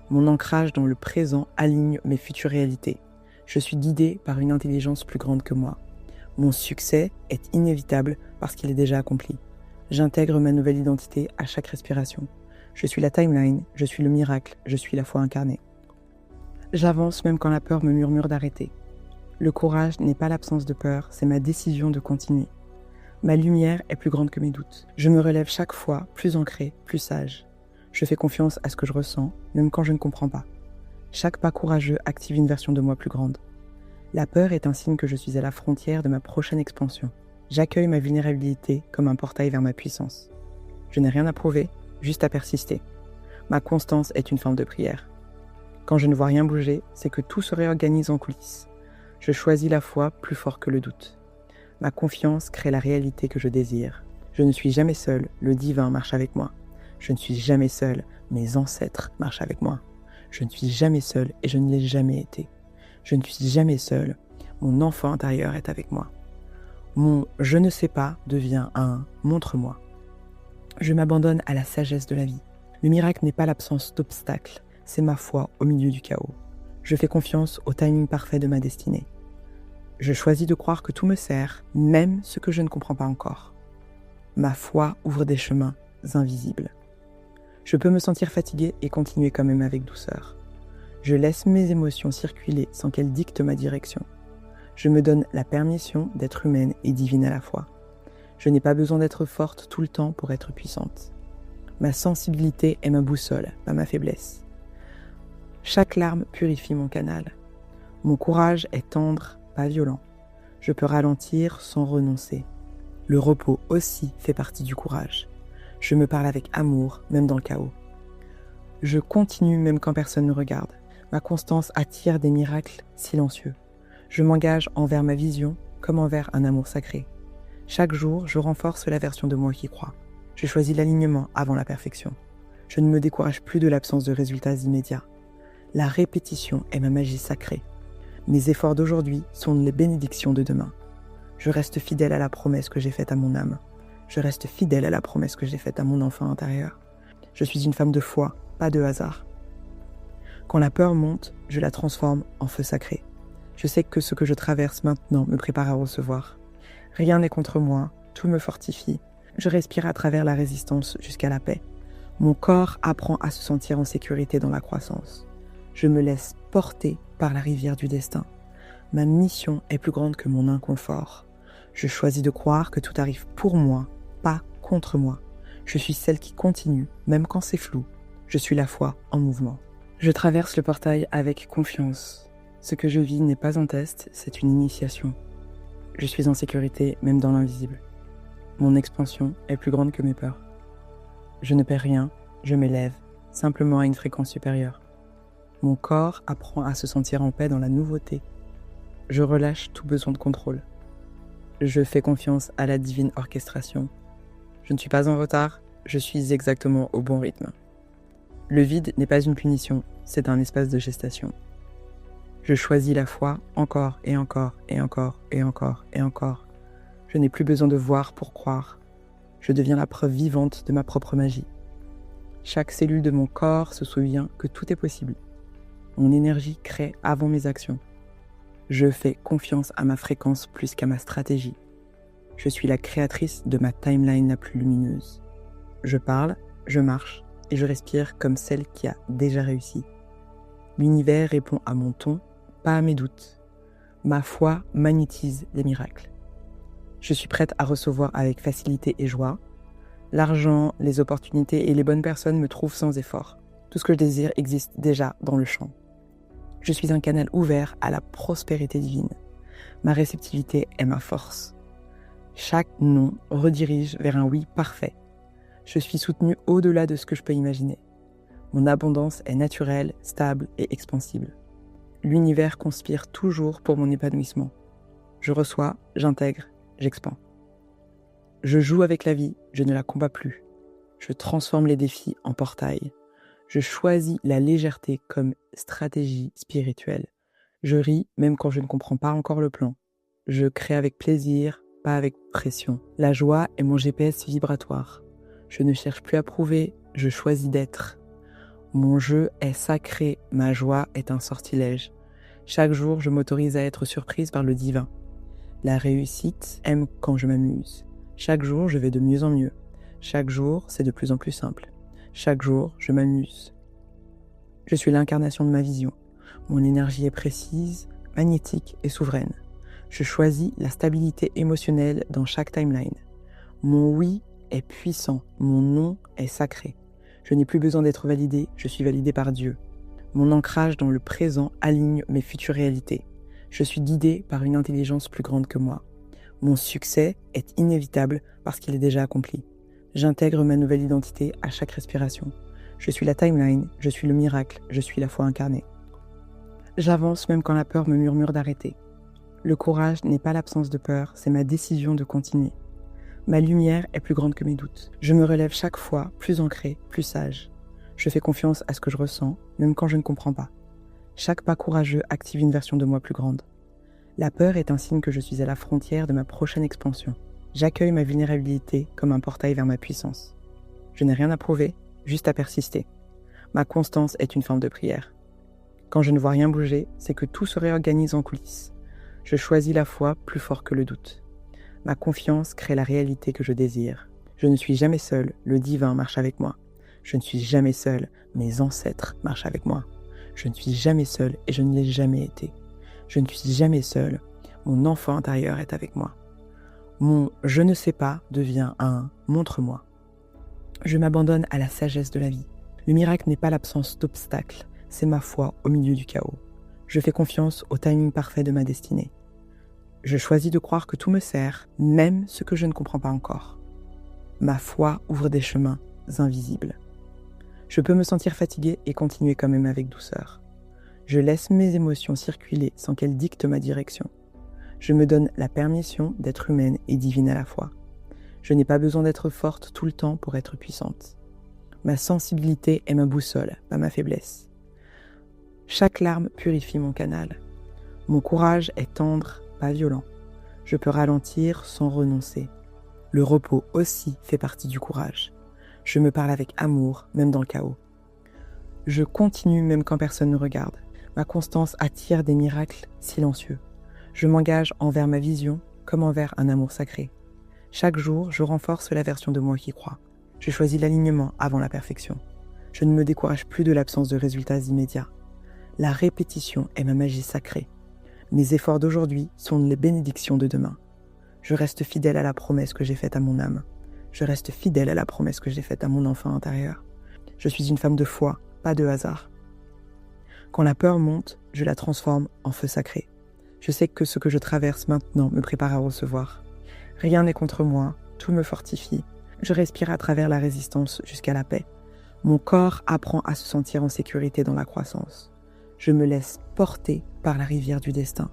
Mon ancrage dans le présent aligne mes futures réalités. Je suis guidé par une intelligence plus grande que moi. Mon succès est inévitable parce qu'il est déjà accompli. J'intègre ma nouvelle identité à chaque respiration. Je suis la timeline, je suis le miracle, je suis la foi incarnée. J'avance même quand la peur me murmure d'arrêter. Le courage n'est pas l'absence de peur, c'est ma décision de continuer. Ma lumière est plus grande que mes doutes. Je me relève chaque fois plus ancré, plus sage. Je fais confiance à ce que je ressens, même quand je ne comprends pas. Chaque pas courageux active une version de moi plus grande. La peur est un signe que je suis à la frontière de ma prochaine expansion. J'accueille ma vulnérabilité comme un portail vers ma puissance. Je n'ai rien à prouver, juste à persister. Ma constance est une forme de prière. Quand je ne vois rien bouger, c'est que tout se réorganise en coulisses. Je choisis la foi plus fort que le doute. Ma confiance crée la réalité que je désire. Je ne suis jamais seul, le divin marche avec moi. Je ne suis jamais seul, mes ancêtres marchent avec moi. Je ne suis jamais seul et je ne l'ai jamais été. Je ne suis jamais seul, mon enfant intérieur est avec moi. Mon « je ne sais pas » devient un « montre-moi ». Je m'abandonne à la sagesse de la vie. Le miracle n'est pas l'absence d'obstacles, c'est ma foi au milieu du chaos. Je fais confiance au timing parfait de ma destinée. Je choisis de croire que tout me sert, même ce que je ne comprends pas encore. Ma foi ouvre des chemins invisibles. Je peux me sentir fatigué et continuer quand même avec douceur. Je laisse mes émotions circuler sans qu'elles dictent ma direction. Je me donne la permission d'être humaine et divine à la fois. Je n'ai pas besoin d'être forte tout le temps pour être puissante. Ma sensibilité est ma boussole, pas ma faiblesse. Chaque larme purifie mon canal. Mon courage est tendre, pas violent. Je peux ralentir sans renoncer. Le repos aussi fait partie du courage. Je me parle avec amour, même dans le chaos. Je continue même quand personne ne regarde. Ma constance attire des miracles silencieux. Je m'engage envers ma vision comme envers un amour sacré. Chaque jour, je renforce la version de moi qui croit. Je choisis l'alignement avant la perfection. Je ne me décourage plus de l'absence de résultats immédiats. La répétition est ma magie sacrée. Mes efforts d'aujourd'hui sont les bénédictions de demain. Je reste fidèle à la promesse que j'ai faite à mon âme. Je reste fidèle à la promesse que j'ai faite à mon enfant intérieur. Je suis une femme de foi, pas de hasard. Quand la peur monte, je la transforme en feu sacré. Je sais que ce que je traverse maintenant me prépare à recevoir. Rien n'est contre moi, tout me fortifie. Je respire à travers la résistance jusqu'à la paix. Mon corps apprend à se sentir en sécurité dans la croissance. Je me laisse porter par la rivière du destin. Ma mission est plus grande que mon inconfort. Je choisis de croire que tout arrive pour moi, pas contre moi. Je suis celle qui continue, même quand c'est flou. Je suis la foi en mouvement. Je traverse le portail avec confiance. Ce que je vis n'est pas un test, c'est une initiation. Je suis en sécurité, même dans l'invisible. Mon expansion est plus grande que mes peurs. Je ne perds rien, je m'élève, simplement à une fréquence supérieure. Mon corps apprend à se sentir en paix dans la nouveauté. Je relâche tout besoin de contrôle. Je fais confiance à la divine orchestration. Je ne suis pas en retard, je suis exactement au bon rythme. Le vide n'est pas une punition, c'est un espace de gestation. Je choisis la foi encore et encore et encore et encore et encore. Je n'ai plus besoin de voir pour croire. Je deviens la preuve vivante de ma propre magie. Chaque cellule de mon corps se souvient que tout est possible. Mon énergie crée avant mes actions. Je fais confiance à ma fréquence plus qu'à ma stratégie. Je suis la créatrice de ma timeline la plus lumineuse. Je parle, je marche et je respire comme celle qui a déjà réussi. L'univers répond à mon ton, pas à mes doutes. Ma foi magnétise les miracles. Je suis prête à recevoir avec facilité et joie. L'argent, les opportunités et les bonnes personnes me trouvent sans effort. Tout ce que je désire existe déjà dans le champ. Je suis un canal ouvert à la prospérité divine. Ma réceptivité est ma force. Chaque non redirige vers un oui parfait. Je suis soutenue au-delà de ce que je peux imaginer. Mon abondance est naturelle, stable et expansible. L'univers conspire toujours pour mon épanouissement. Je reçois, j'intègre, j'expand. Je joue avec la vie, je ne la combats plus. Je transforme les défis en portail. Je choisis la légèreté comme stratégie spirituelle. Je ris même quand je ne comprends pas encore le plan. Je crée avec plaisir, pas avec pression. La joie est mon GPS vibratoire. Je ne cherche plus à prouver, je choisis d'être. Mon jeu est sacré, ma joie est un sortilège. Chaque jour, je m'autorise à être surprise par le divin. La réussite aime quand je m'amuse. Chaque jour, je vais de mieux en mieux. Chaque jour, c'est de plus en plus simple. Chaque jour, je m'amuse. Je suis l'incarnation de ma vision. Mon énergie est précise, magnétique et souveraine. Je choisis la stabilité émotionnelle dans chaque timeline. Mon oui est puissant, mon non est sacré. Je n'ai plus besoin d'être validé, je suis validé par Dieu. Mon ancrage dans le présent aligne mes futures réalités. Je suis guidé par une intelligence plus grande que moi. Mon succès est inévitable parce qu'il est déjà accompli. J'intègre ma nouvelle identité à chaque respiration. Je suis la timeline, je suis le miracle, je suis la foi incarnée. J'avance même quand la peur me murmure d'arrêter. Le courage n'est pas l'absence de peur, c'est ma décision de continuer. Ma lumière est plus grande que mes doutes. Je me relève chaque fois plus ancré, plus sage. Je fais confiance à ce que je ressens, même quand je ne comprends pas. Chaque pas courageux active une version de moi plus grande. La peur est un signe que je suis à la frontière de ma prochaine expansion. J'accueille ma vulnérabilité comme un portail vers ma puissance. Je n'ai rien à prouver, juste à persister. Ma constance est une forme de prière. Quand je ne vois rien bouger, c'est que tout se réorganise en coulisses. Je choisis la foi plus fort que le doute. Ma confiance crée la réalité que je désire. Je ne suis jamais seul, le divin marche avec moi. Je ne suis jamais seul, mes ancêtres marchent avec moi. Je ne suis jamais seul et je ne l'ai jamais été. Je ne suis jamais seul, mon enfant intérieur est avec moi. Mon « je ne sais pas » devient un « montre-moi ». Je m'abandonne à la sagesse de la vie. Le miracle n'est pas l'absence d'obstacles, c'est ma foi au milieu du chaos. Je fais confiance au timing parfait de ma destinée. Je choisis de croire que tout me sert, même ce que je ne comprends pas encore. Ma foi ouvre des chemins invisibles. Je peux me sentir fatigué et continuer quand même avec douceur. Je laisse mes émotions circuler sans qu'elles dictent ma direction. Je me donne la permission d'être humaine et divine à la fois. Je n'ai pas besoin d'être forte tout le temps pour être puissante. Ma sensibilité est ma boussole, pas ma faiblesse. Chaque larme purifie mon canal. Mon courage est tendre, pas violent. Je peux ralentir sans renoncer. Le repos aussi fait partie du courage. Je me parle avec amour, même dans le chaos. Je continue même quand personne ne regarde. Ma constance attire des miracles silencieux. Je m'engage envers ma vision comme envers un amour sacré. Chaque jour, je renforce la version de moi qui croit. Je choisis l'alignement avant la perfection. Je ne me décourage plus de l'absence de résultats immédiats. La répétition est ma magie sacrée. Mes efforts d'aujourd'hui sont les bénédictions de demain. Je reste fidèle à la promesse que j'ai faite à mon âme. Je reste fidèle à la promesse que j'ai faite à mon enfant intérieur. Je suis une femme de foi, pas de hasard. Quand la peur monte, je la transforme en feu sacré. Je sais que ce que je traverse maintenant me prépare à recevoir. Rien n'est contre moi, tout me fortifie. Je respire à travers la résistance jusqu'à la paix. Mon corps apprend à se sentir en sécurité dans la croissance. Je me laisse porter par la rivière du destin.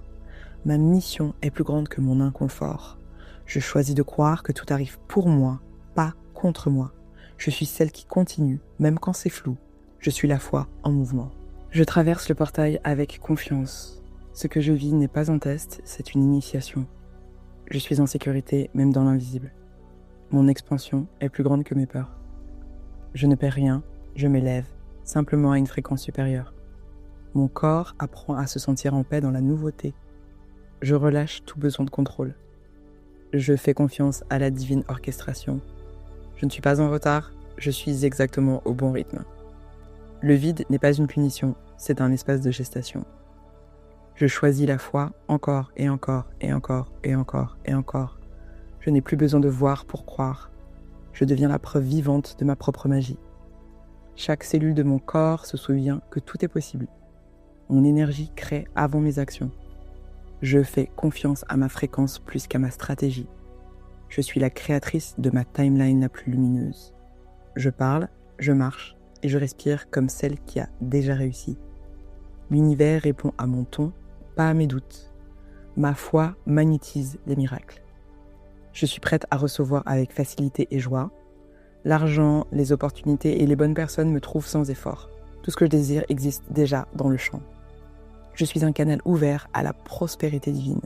Ma mission est plus grande que mon inconfort. Je choisis de croire que tout arrive pour moi, pas contre moi. Je suis celle qui continue, même quand c'est flou. Je suis la foi en mouvement. Je traverse le portail avec confiance. Ce que je vis n'est pas un test, c'est une initiation. Je suis en sécurité, même dans l'invisible. Mon expansion est plus grande que mes peurs. Je ne perds rien, je m'élève, simplement à une fréquence supérieure. Mon corps apprend à se sentir en paix dans la nouveauté. Je relâche tout besoin de contrôle. Je fais confiance à la divine orchestration. Je ne suis pas en retard, je suis exactement au bon rythme. Le vide n'est pas une punition, c'est un espace de gestation. Je choisis la foi encore et encore et encore et encore et encore. Je n'ai plus besoin de voir pour croire. Je deviens la preuve vivante de ma propre magie. Chaque cellule de mon corps se souvient que tout est possible. Mon énergie crée avant mes actions. Je fais confiance à ma fréquence plus qu'à ma stratégie. Je suis la créatrice de ma timeline la plus lumineuse. Je parle, je marche et je respire comme celle qui a déjà réussi. L'univers répond à mon ton, pas à mes doutes. Ma foi magnétise les miracles. Je suis prête à recevoir avec facilité et joie. L'argent, les opportunités et les bonnes personnes me trouvent sans effort. Tout ce que je désire existe déjà dans le champ. Je suis un canal ouvert à la prospérité divine.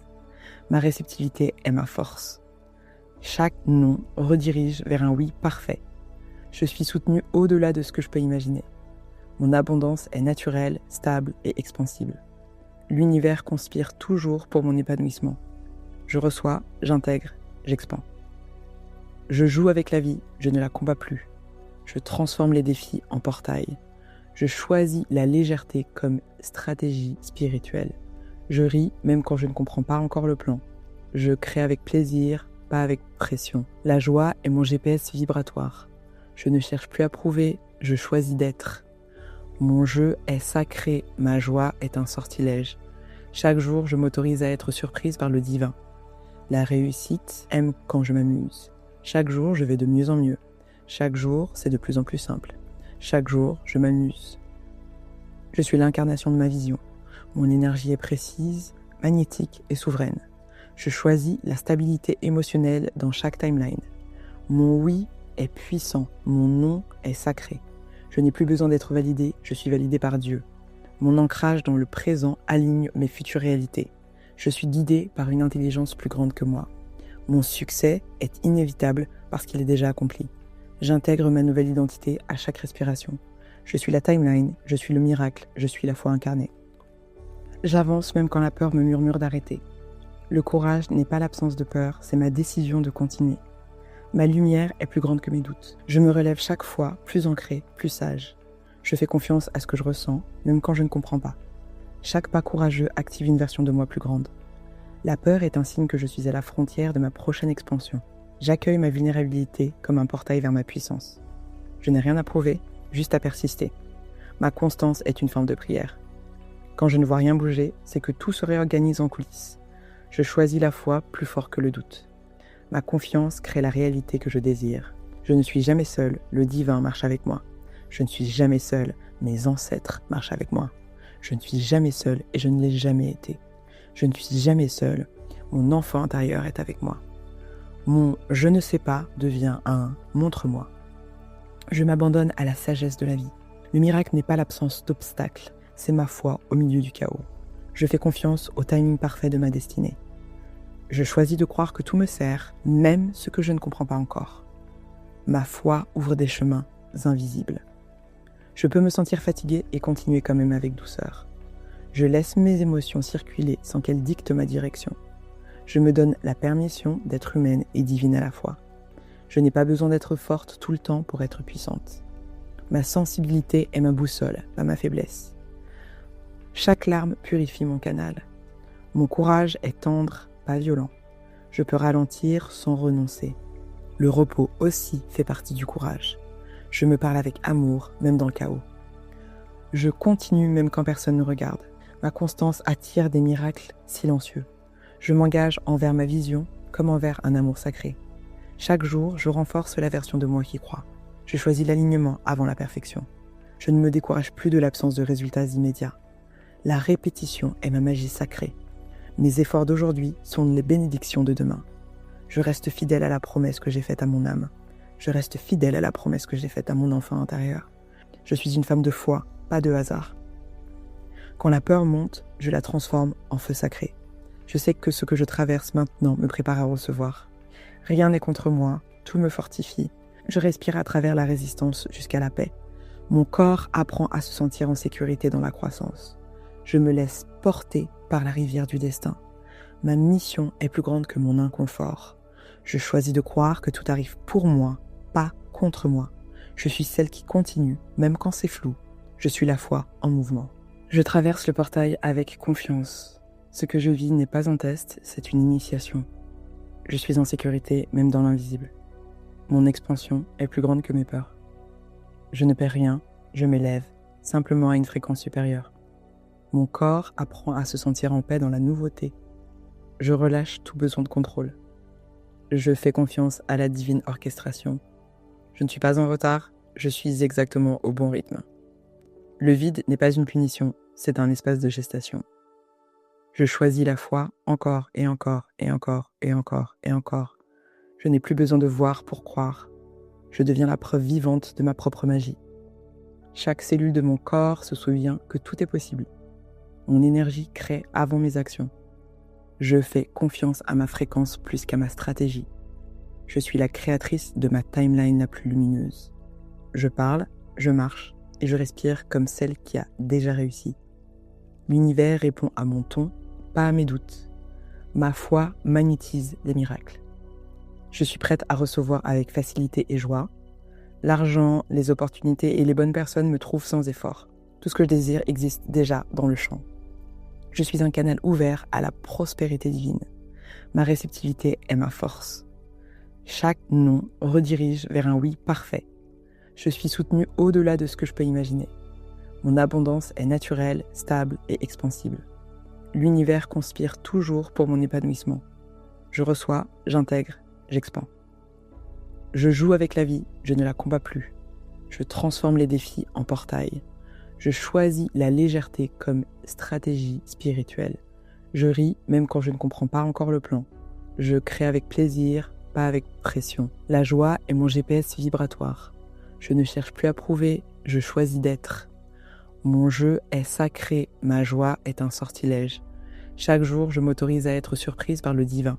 Ma réceptivité est ma force. Chaque non redirige vers un oui parfait. Je suis soutenue au-delà de ce que je peux imaginer. Mon abondance est naturelle, stable et expansible. L'univers conspire toujours pour mon épanouissement. Je reçois, j'intègre, j'expand. Je joue avec la vie, je ne la combats plus. Je transforme les défis en portail. Je choisis la légèreté comme stratégie spirituelle. Je ris même quand je ne comprends pas encore le plan. Je crée avec plaisir, pas pas avec pression. La joie est mon GPS vibratoire. Je ne cherche plus à prouver, je choisis d'être. Mon jeu est sacré, ma joie est un sortilège. Chaque jour, je m'autorise à être surprise par le divin. La réussite aime quand je m'amuse. Chaque jour, je vais de mieux en mieux. Chaque jour, c'est de plus en plus simple. Chaque jour, je m'amuse. Je suis l'incarnation de ma vision. Mon énergie est précise, magnétique et souveraine. Je choisis la stabilité émotionnelle dans chaque timeline. Mon oui est puissant, mon non est sacré. Je n'ai plus besoin d'être validé, je suis validé par Dieu. Mon ancrage dans le présent aligne mes futures réalités. Je suis guidé par une intelligence plus grande que moi. Mon succès est inévitable parce qu'il est déjà accompli. J'intègre ma nouvelle identité à chaque respiration. Je suis la timeline, je suis le miracle, je suis la foi incarnée. J'avance même quand la peur me murmure d'arrêter. Le courage n'est pas l'absence de peur, c'est ma décision de continuer. Ma lumière est plus grande que mes doutes. Je me relève chaque fois, plus ancré, plus sage. Je fais confiance à ce que je ressens, même quand je ne comprends pas. Chaque pas courageux active une version de moi plus grande. La peur est un signe que je suis à la frontière de ma prochaine expansion. J'accueille ma vulnérabilité comme un portail vers ma puissance. Je n'ai rien à prouver, juste à persister. Ma constance est une forme de prière. Quand je ne vois rien bouger, c'est que tout se réorganise en coulisses. Je choisis la foi plus fort que le doute. Ma confiance crée la réalité que je désire. Je ne suis jamais seul, le divin marche avec moi. Je ne suis jamais seul, mes ancêtres marchent avec moi. Je ne suis jamais seul et je ne l'ai jamais été. Je ne suis jamais seul, mon enfant intérieur est avec moi. Mon « je ne sais pas » devient un « montre-moi ». Je m'abandonne à la sagesse de la vie. Le miracle n'est pas l'absence d'obstacles, c'est ma foi au milieu du chaos. Je fais confiance au timing parfait de ma destinée. Je choisis de croire que tout me sert, même ce que je ne comprends pas encore. Ma foi ouvre des chemins invisibles. Je peux me sentir fatigué et continuer quand même avec douceur. Je laisse mes émotions circuler sans qu'elles dictent ma direction. Je me donne la permission d'être humaine et divine à la fois. Je n'ai pas besoin d'être forte tout le temps pour être puissante. Ma sensibilité est ma boussole, pas ma faiblesse. Chaque larme purifie mon canal. Mon courage est tendre, pas violent. Je peux ralentir sans renoncer. Le repos aussi fait partie du courage. Je me parle avec amour, même dans le chaos. Je continue même quand personne ne regarde. Ma constance attire des miracles silencieux. Je m'engage envers ma vision comme envers un amour sacré. Chaque jour, je renforce la version de moi qui croit. Je choisis l'alignement avant la perfection. Je ne me décourage plus de l'absence de résultats immédiats. La répétition est ma magie sacrée. Mes efforts d'aujourd'hui sont les bénédictions de demain. Je reste fidèle à la promesse que j'ai faite à mon âme. Je reste fidèle à la promesse que j'ai faite à mon enfant intérieur. Je suis une femme de foi, pas de hasard. Quand la peur monte, je la transforme en feu sacré. Je sais que ce que je traverse maintenant me prépare à recevoir. Rien n'est contre moi, tout me fortifie. Je respire à travers la résistance jusqu'à la paix. Mon corps apprend à se sentir en sécurité dans la croissance. Je me laisse porter par la rivière du destin. Ma mission est plus grande que mon inconfort. Je choisis de croire que tout arrive pour moi, pas contre moi. Je suis celle qui continue, même quand c'est flou. Je suis la foi en mouvement. Je traverse le portail avec confiance. Ce que je vis n'est pas un test, c'est une initiation. Je suis en sécurité, même dans l'invisible. Mon expansion est plus grande que mes peurs. Je ne perds rien, je m'élève, simplement à une fréquence supérieure. Mon corps apprend à se sentir en paix dans la nouveauté. Je relâche tout besoin de contrôle. Je fais confiance à la divine orchestration. Je ne suis pas en retard, je suis exactement au bon rythme. Le vide n'est pas une punition, c'est un espace de gestation. Je choisis la foi encore et encore et encore et encore et encore. Je n'ai plus besoin de voir pour croire. Je deviens la preuve vivante de ma propre magie. Chaque cellule de mon corps se souvient que tout est possible. Mon énergie crée avant mes actions. Je fais confiance à ma fréquence plus qu'à ma stratégie. Je suis la créatrice de ma timeline la plus lumineuse. Je parle, je marche et je respire comme celle qui a déjà réussi. L'univers répond à mon ton, pas à mes doutes. Ma foi magnétise les miracles. Je suis prête à recevoir avec facilité et joie. L'argent, les opportunités et les bonnes personnes me trouvent sans effort. Tout ce que je désire existe déjà dans le champ. Je suis un canal ouvert à la prospérité divine. Ma réceptivité est ma force. Chaque non redirige vers un oui parfait. Je suis soutenu au-delà de ce que je peux imaginer. Mon abondance est naturelle, stable et expansible. L'univers conspire toujours pour mon épanouissement. Je reçois, j'intègre, j'expand. Je joue avec la vie, je ne la combats plus. Je transforme les défis en portail. Je choisis la légèreté comme stratégie spirituelle. Je ris même quand je ne comprends pas encore le plan. Je crée avec plaisir, pas avec pression. La joie est mon GPS vibratoire. Je ne cherche plus à prouver, je choisis d'être. Mon jeu est sacré, ma joie est un sortilège. Chaque jour, je m'autorise à être surprise par le divin.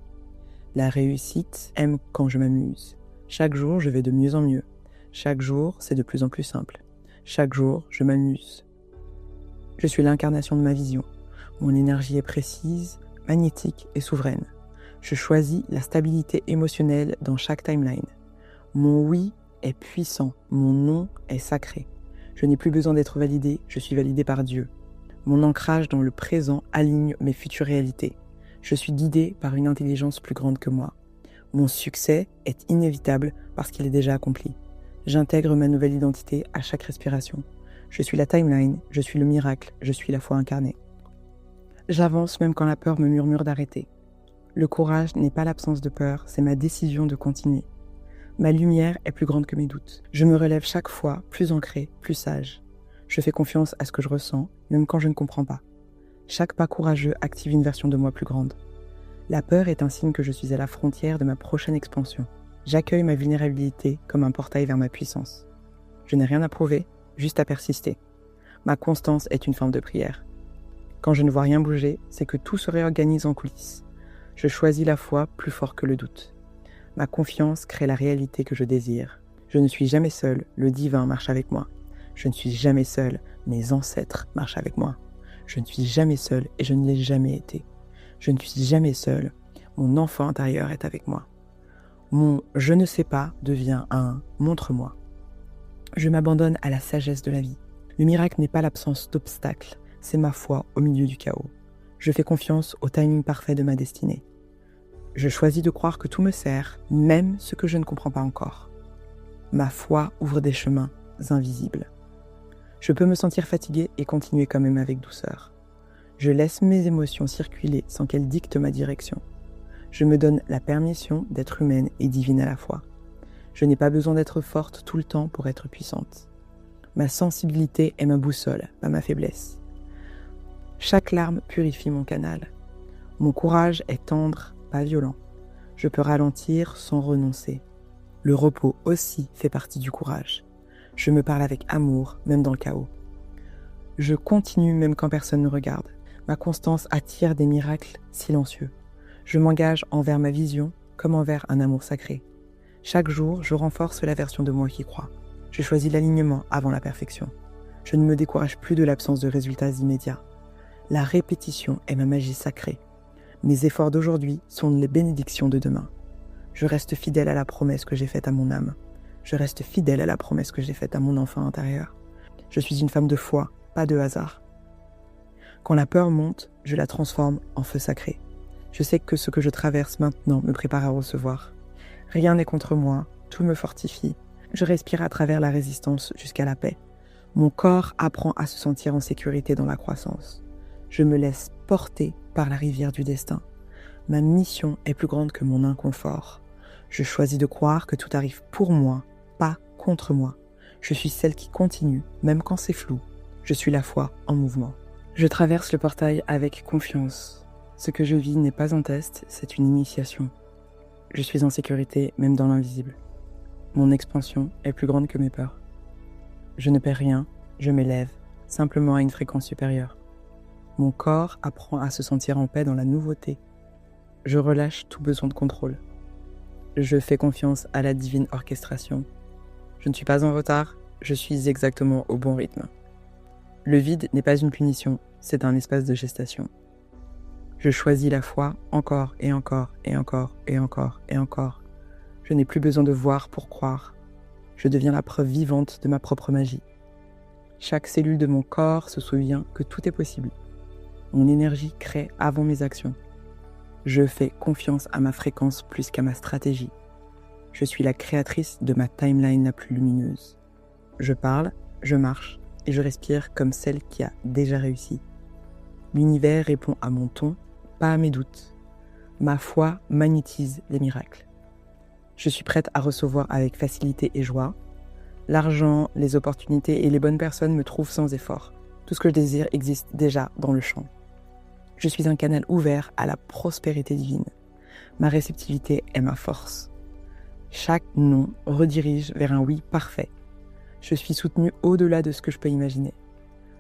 La réussite aime quand je m'amuse. Chaque jour, je vais de mieux en mieux. Chaque jour, c'est de plus en plus simple. Chaque jour, je m'amuse. Je suis l'incarnation de ma vision. Mon énergie est précise, magnétique et souveraine. Je choisis la stabilité émotionnelle dans chaque timeline. Mon oui est puissant, mon non est sacré. Je n'ai plus besoin d'être validé, je suis validé par Dieu. Mon ancrage dans le présent aligne mes futures réalités. Je suis guidé par une intelligence plus grande que moi. Mon succès est inévitable parce qu'il est déjà accompli. J'intègre ma nouvelle identité à chaque respiration. Je suis la timeline, je suis le miracle, je suis la foi incarnée. J'avance même quand la peur me murmure d'arrêter. Le courage n'est pas l'absence de peur, c'est ma décision de continuer. Ma lumière est plus grande que mes doutes. Je me relève chaque fois, plus ancré, plus sage. Je fais confiance à ce que je ressens, même quand je ne comprends pas. Chaque pas courageux active une version de moi plus grande. La peur est un signe que je suis à la frontière de ma prochaine expansion. J'accueille ma vulnérabilité comme un portail vers ma puissance. Je n'ai rien à prouver, juste à persister. Ma constance est une forme de prière. Quand je ne vois rien bouger, c'est que tout se réorganise en coulisses. Je choisis la foi plus fort que le doute. Ma confiance crée la réalité que je désire. Je ne suis jamais seul, le divin marche avec moi. Je ne suis jamais seul, mes ancêtres marchent avec moi. Je ne suis jamais seul et je ne l'ai jamais été. Je ne suis jamais seul, mon enfant intérieur est avec moi. Mon « je ne sais pas » devient un « montre-moi ». Je m'abandonne à la sagesse de la vie. Le miracle n'est pas l'absence d'obstacles, c'est ma foi au milieu du chaos. Je fais confiance au timing parfait de ma destinée. Je choisis de croire que tout me sert, même ce que je ne comprends pas encore. Ma foi ouvre des chemins invisibles. Je peux me sentir fatigué et continuer quand même avec douceur. Je laisse mes émotions circuler sans qu'elles dictent ma direction. Je me donne la permission d'être humaine et divine à la fois. Je n'ai pas besoin d'être forte tout le temps pour être puissante. Ma sensibilité est ma boussole, pas ma faiblesse. Chaque larme purifie mon canal. Mon courage est tendre, pas violent. Je peux ralentir sans renoncer. Le repos aussi fait partie du courage. Je me parle avec amour, même dans le chaos. Je continue même quand personne ne regarde. Ma constance attire des miracles silencieux. Je m'engage envers ma vision comme envers un amour sacré. Chaque jour, je renforce la version de moi qui croit. Je choisis l'alignement avant la perfection. Je ne me décourage plus de l'absence de résultats immédiats. La répétition est ma magie sacrée. Mes efforts d'aujourd'hui sont les bénédictions de demain. Je reste fidèle à la promesse que j'ai faite à mon âme. Je reste fidèle à la promesse que j'ai faite à mon enfant intérieur. Je suis une femme de foi, pas de hasard. Quand la peur monte, je la transforme en feu sacré. Je sais que ce que je traverse maintenant me prépare à recevoir. Rien n'est contre moi, tout me fortifie. Je respire à travers la résistance jusqu'à la paix. Mon corps apprend à se sentir en sécurité dans la croissance. Je me laisse porter par la rivière du destin. Ma mission est plus grande que mon inconfort. Je choisis de croire que tout arrive pour moi, pas contre moi. Je suis celle qui continue, même quand c'est flou. Je suis la foi en mouvement. Je traverse le portail avec confiance. Ce que je vis n'est pas un test, c'est une initiation. Je suis en sécurité, même dans l'invisible. Mon expansion est plus grande que mes peurs. Je ne perds rien, je m'élève, simplement à une fréquence supérieure. Mon corps apprend à se sentir en paix dans la nouveauté. Je relâche tout besoin de contrôle. Je fais confiance à la divine orchestration. Je ne suis pas en retard, je suis exactement au bon rythme. Le vide n'est pas une punition, c'est un espace de gestation. Je choisis la foi encore et encore et encore et encore et encore. Je n'ai plus besoin de voir pour croire. Je deviens la preuve vivante de ma propre magie. Chaque cellule de mon corps se souvient que tout est possible. Mon énergie crée avant mes actions. Je fais confiance à ma fréquence plus qu'à ma stratégie. Je suis la créatrice de ma timeline la plus lumineuse. Je parle, je marche et je respire comme celle qui a déjà réussi. L'univers répond à mon ton, pas à mes doutes. Ma foi magnétise les miracles. Je suis prête à recevoir avec facilité et joie. L'argent, les opportunités et les bonnes personnes me trouvent sans effort. Tout ce que je désire existe déjà dans le champ. Je suis un canal ouvert à la prospérité divine. Ma réceptivité est ma force. Chaque non redirige vers un oui parfait. Je suis soutenue au-delà de ce que je peux imaginer.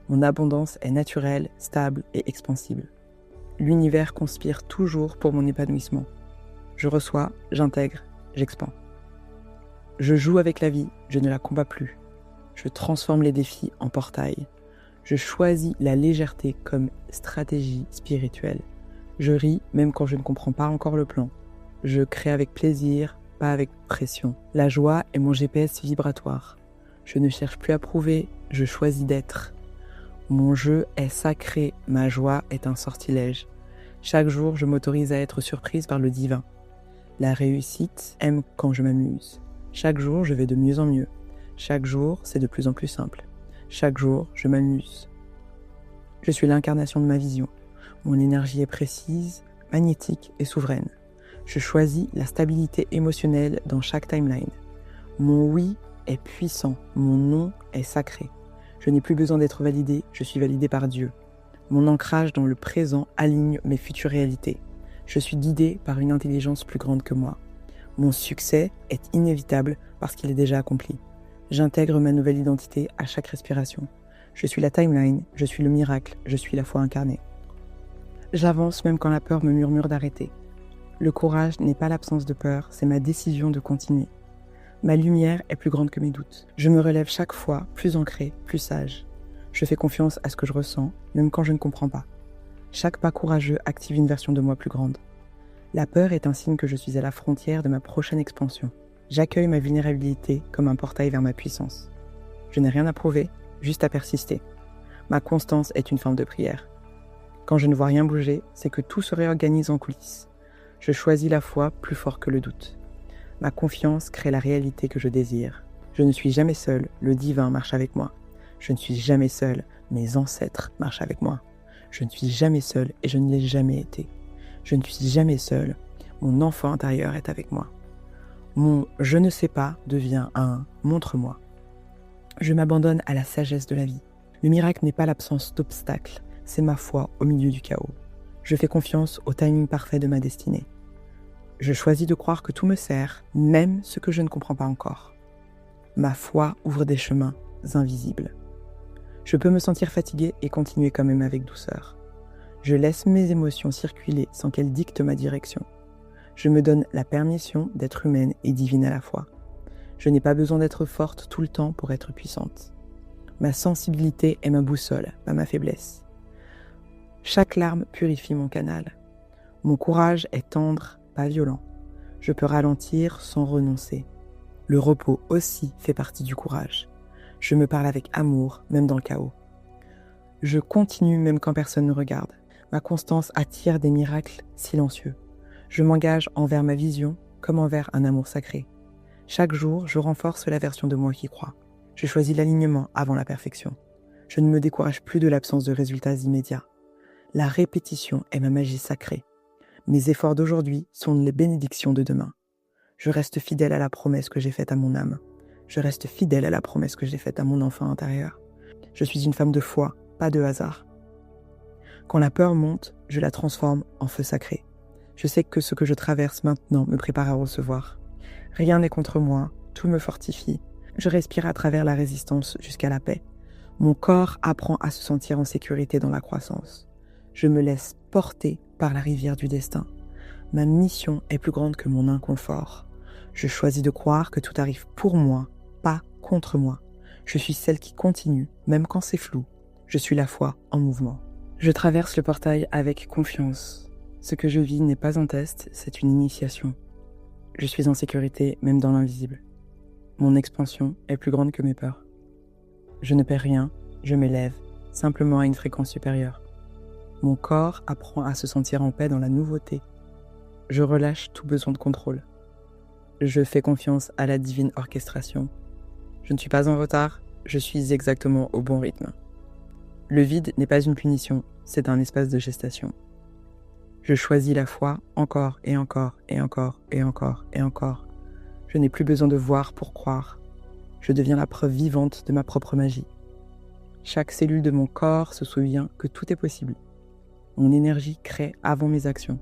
Mon abondance est naturelle, stable et expansible. L'univers conspire toujours pour mon épanouissement. Je reçois, j'intègre, j'expand. Je joue avec la vie, je ne la combats plus. Je transforme les défis en portail. Je choisis la légèreté comme stratégie spirituelle. Je ris même quand je ne comprends pas encore le plan. Je crée avec plaisir, pas avec pression. La joie est mon GPS vibratoire. Je ne cherche plus à prouver, je choisis d'être. Mon jeu est sacré, ma joie est un sortilège. Chaque jour, je m'autorise à être surprise par le divin. La réussite aime quand je m'amuse. Chaque jour, je vais de mieux en mieux. Chaque jour, c'est de plus en plus simple. Chaque jour, je m'amuse. Je suis l'incarnation de ma vision. Mon énergie est précise, magnétique et souveraine. Je choisis la stabilité émotionnelle dans chaque timeline. Mon oui est puissant, mon non est sacré. Je n'ai plus besoin d'être validé, je suis validé par Dieu. Mon ancrage dans le présent aligne mes futures réalités. Je suis guidé par une intelligence plus grande que moi. Mon succès est inévitable parce qu'il est déjà accompli. J'intègre ma nouvelle identité à chaque respiration. Je suis la timeline, je suis le miracle, je suis la foi incarnée. J'avance même quand la peur me murmure d'arrêter. Le courage n'est pas l'absence de peur, c'est ma décision de continuer. Ma lumière est plus grande que mes doutes. Je me relève chaque fois, plus ancré, plus sage. Je fais confiance à ce que je ressens, même quand je ne comprends pas. Chaque pas courageux active une version de moi plus grande. La peur est un signe que je suis à la frontière de ma prochaine expansion. J'accueille ma vulnérabilité comme un portail vers ma puissance. Je n'ai rien à prouver, juste à persister. Ma constance est une forme de prière. Quand je ne vois rien bouger, c'est que tout se réorganise en coulisses. Je choisis la foi plus fort que le doute. Ma confiance crée la réalité que je désire. Je ne suis jamais seul, le divin marche avec moi. Je ne suis jamais seul, mes ancêtres marchent avec moi. Je ne suis jamais seul et je ne l'ai jamais été. Je ne suis jamais seul, mon enfant intérieur est avec moi. Mon « je ne sais pas » devient un « montre-moi ». Je m'abandonne à la sagesse de la vie. Le miracle n'est pas l'absence d'obstacles, c'est ma foi au milieu du chaos. Je fais confiance au timing parfait de ma destinée. Je choisis de croire que tout me sert, même ce que je ne comprends pas encore. Ma foi ouvre des chemins invisibles. Je peux me sentir fatigué et continuer quand même avec douceur. Je laisse mes émotions circuler sans qu'elles dictent ma direction. Je me donne la permission d'être humaine et divine à la fois. Je n'ai pas besoin d'être forte tout le temps pour être puissante. Ma sensibilité est ma boussole, pas ma faiblesse. Chaque larme purifie mon canal. Mon courage est tendre, pas violent. Je peux ralentir sans renoncer. Le repos aussi fait partie du courage. Je me parle avec amour, même dans le chaos. Je continue même quand personne ne regarde. Ma constance attire des miracles silencieux. Je m'engage envers ma vision comme envers un amour sacré. Chaque jour, je renforce la version de moi qui croit. Je choisis l'alignement avant la perfection. Je ne me décourage plus de l'absence de résultats immédiats. La répétition est ma magie sacrée. Mes efforts d'aujourd'hui sont les bénédictions de demain. Je reste fidèle à la promesse que j'ai faite à mon âme. Je reste fidèle à la promesse que j'ai faite à mon enfant intérieur. Je suis une femme de foi, pas de hasard. Quand la peur monte, je la transforme en feu sacré. Je sais que ce que je traverse maintenant me prépare à recevoir. Rien n'est contre moi, tout me fortifie. Je respire à travers la résistance jusqu'à la paix. Mon corps apprend à se sentir en sécurité dans la croissance. Je me laisse porter par la rivière du destin. Ma mission est plus grande que mon inconfort. Je choisis de croire que tout arrive pour moi, pas contre moi. Je suis celle qui continue, même quand c'est flou. Je suis la foi en mouvement. Je traverse le portail avec confiance. Ce que je vis n'est pas un test, c'est une initiation. Je suis en sécurité, même dans l'invisible. Mon expansion est plus grande que mes peurs. Je ne perds rien, je m'élève, simplement à une fréquence supérieure. Mon corps apprend à se sentir en paix dans la nouveauté. Je relâche tout besoin de contrôle. Je fais confiance à la divine orchestration. Je ne suis pas en retard, je suis exactement au bon rythme. Le vide n'est pas une punition, c'est un espace de gestation. Je choisis la foi encore et encore et encore et encore et encore. Je n'ai plus besoin de voir pour croire. Je deviens la preuve vivante de ma propre magie. Chaque cellule de mon corps se souvient que tout est possible. Mon énergie crée avant mes actions.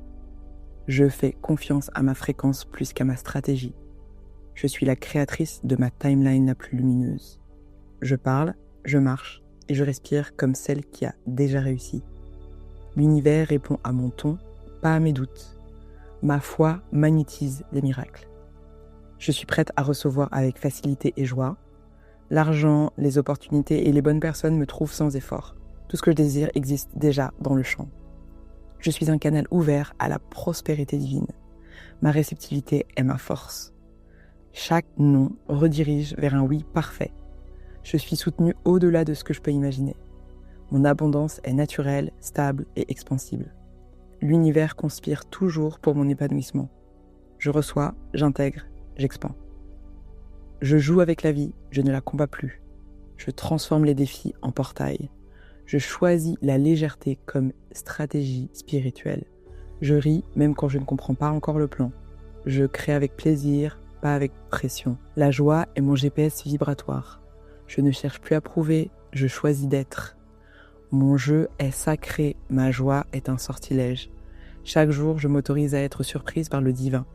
Je fais confiance à ma fréquence plus qu'à ma stratégie. Je suis la créatrice de ma timeline la plus lumineuse. Je parle, je marche et je respire comme celle qui a déjà réussi. L'univers répond à mon ton, pas à mes doutes. Ma foi magnétise les miracles. Je suis prête à recevoir avec facilité et joie. L'argent, les opportunités et les bonnes personnes me trouvent sans effort. Tout ce que je désire existe déjà dans le champ. Je suis un canal ouvert à la prospérité divine. Ma réceptivité est ma force. Chaque non redirige vers un oui parfait. Je suis soutenue au-delà de ce que je peux imaginer. Mon abondance est naturelle, stable et expansible. L'univers conspire toujours pour mon épanouissement. Je reçois, j'intègre, j'expand. Je joue avec la vie, je ne la combats plus. Je transforme les défis en portail. Je choisis la légèreté comme stratégie spirituelle. Je ris même quand je ne comprends pas encore le plan. Je crée avec plaisir, pas avec pression. La joie est mon GPS vibratoire. Je ne cherche plus à prouver, je choisis d'être. Mon jeu est sacré, ma joie est un sortilège. Chaque jour, je m'autorise à être surprise par le divin.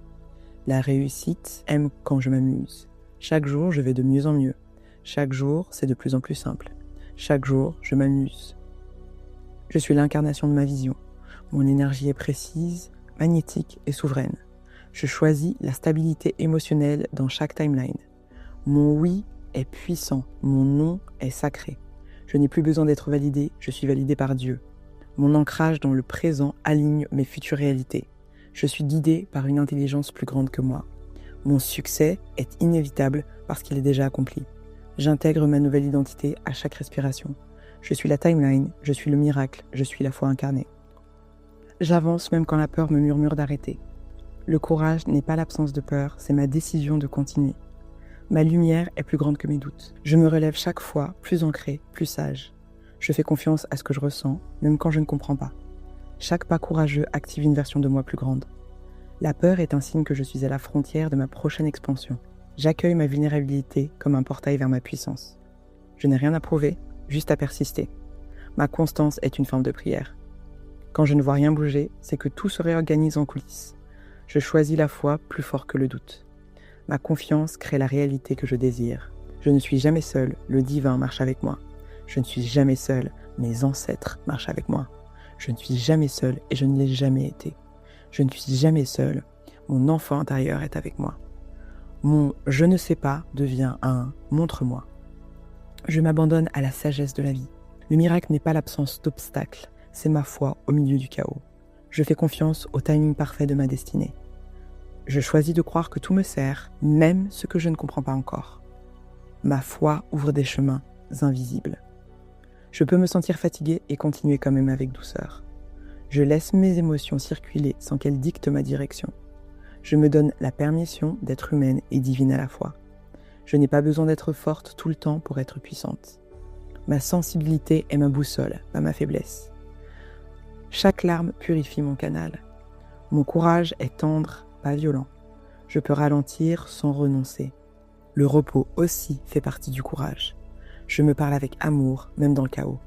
La réussite aime quand je m'amuse. Chaque jour, je vais de mieux en mieux. Chaque jour, c'est de plus en plus simple. Chaque jour, je m'amuse. Je suis l'incarnation de ma vision. Mon énergie est précise, magnétique et souveraine. Je choisis la stabilité émotionnelle dans chaque timeline. Mon oui est puissant, mon non est sacré. Je n'ai plus besoin d'être validé, je suis validé par Dieu. Mon ancrage dans le présent aligne mes futures réalités. Je suis guidé par une intelligence plus grande que moi. Mon succès est inévitable parce qu'il est déjà accompli. J'intègre ma nouvelle identité à chaque respiration. Je suis la timeline, je suis le miracle, je suis la foi incarnée. J'avance même quand la peur me murmure d'arrêter. Le courage n'est pas l'absence de peur, c'est ma décision de continuer. Ma lumière est plus grande que mes doutes. Je me relève chaque fois, plus ancré, plus sage. Je fais confiance à ce que je ressens, même quand je ne comprends pas. Chaque pas courageux active une version de moi plus grande. La peur est un signe que je suis à la frontière de ma prochaine expansion. J'accueille ma vulnérabilité comme un portail vers ma puissance. Je n'ai rien à prouver, juste à persister. Ma constance est une forme de prière. Quand je ne vois rien bouger, c'est que tout se réorganise en coulisses. Je choisis la foi plus fort que le doute. Ma confiance crée la réalité que je désire. Je ne suis jamais seul, le divin marche avec moi. Je ne suis jamais seul, mes ancêtres marchent avec moi. Je ne suis jamais seul et je ne l'ai jamais été. Je ne suis jamais seul, mon enfant intérieur est avec moi. Mon « je ne sais pas » devient un « montre-moi ». Je m'abandonne à la sagesse de la vie. Le miracle n'est pas l'absence d'obstacles, c'est ma foi au milieu du chaos. Je fais confiance au timing parfait de ma destinée. Je choisis de croire que tout me sert, même ce que je ne comprends pas encore. Ma foi ouvre des chemins invisibles. Je peux me sentir fatigué et continuer quand même avec douceur. Je laisse mes émotions circuler sans qu'elles dictent ma direction. Je me donne la permission d'être humaine et divine à la fois. Je n'ai pas besoin d'être forte tout le temps pour être puissante. Ma sensibilité est ma boussole, pas ma faiblesse. Chaque larme purifie mon canal. Mon courage est tendre, pas violent. Je peux ralentir sans renoncer. Le repos aussi fait partie du courage. Je me parle avec amour, même dans le chaos.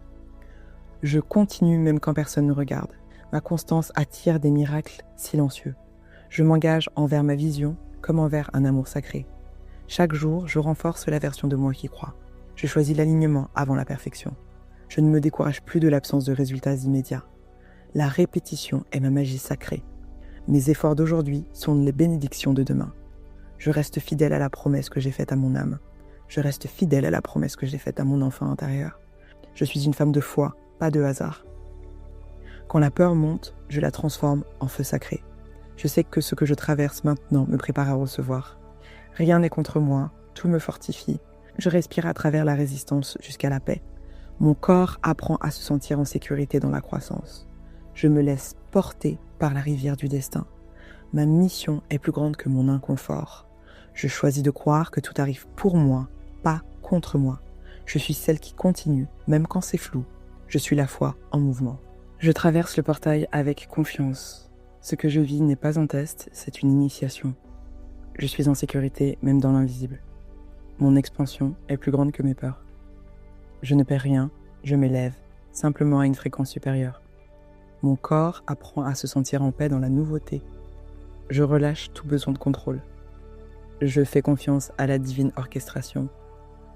Je continue même quand personne ne regarde. Ma constance attire des miracles silencieux. Je m'engage envers ma vision comme envers un amour sacré. Chaque jour, je renforce la version de moi qui croit. Je choisis l'alignement avant la perfection. Je ne me décourage plus de l'absence de résultats immédiats. La répétition est ma magie sacrée. Mes efforts d'aujourd'hui sont les bénédictions de demain. Je reste fidèle à la promesse que j'ai faite à mon âme. Je reste fidèle à la promesse que j'ai faite à mon enfant intérieur. Je suis une femme de foi, pas de hasard. Quand la peur monte, je la transforme en feu sacré. Je sais que ce que je traverse maintenant me prépare à recevoir. Rien n'est contre moi, tout me fortifie. Je respire à travers la résistance jusqu'à la paix. Mon corps apprend à se sentir en sécurité dans la croissance. Je me laisse porter par la rivière du destin. Ma mission est plus grande que mon inconfort. Je choisis de croire que tout arrive pour moi, pas contre moi. Je suis celle qui continue, même quand c'est flou. Je suis la foi en mouvement. Je traverse le portail avec confiance. Ce que je vis n'est pas un test, c'est une initiation. Je suis en sécurité, même dans l'invisible. Mon expansion est plus grande que mes peurs. Je ne perds rien, je m'élève, simplement à une fréquence supérieure. Mon corps apprend à se sentir en paix dans la nouveauté. Je relâche tout besoin de contrôle. Je fais confiance à la divine orchestration.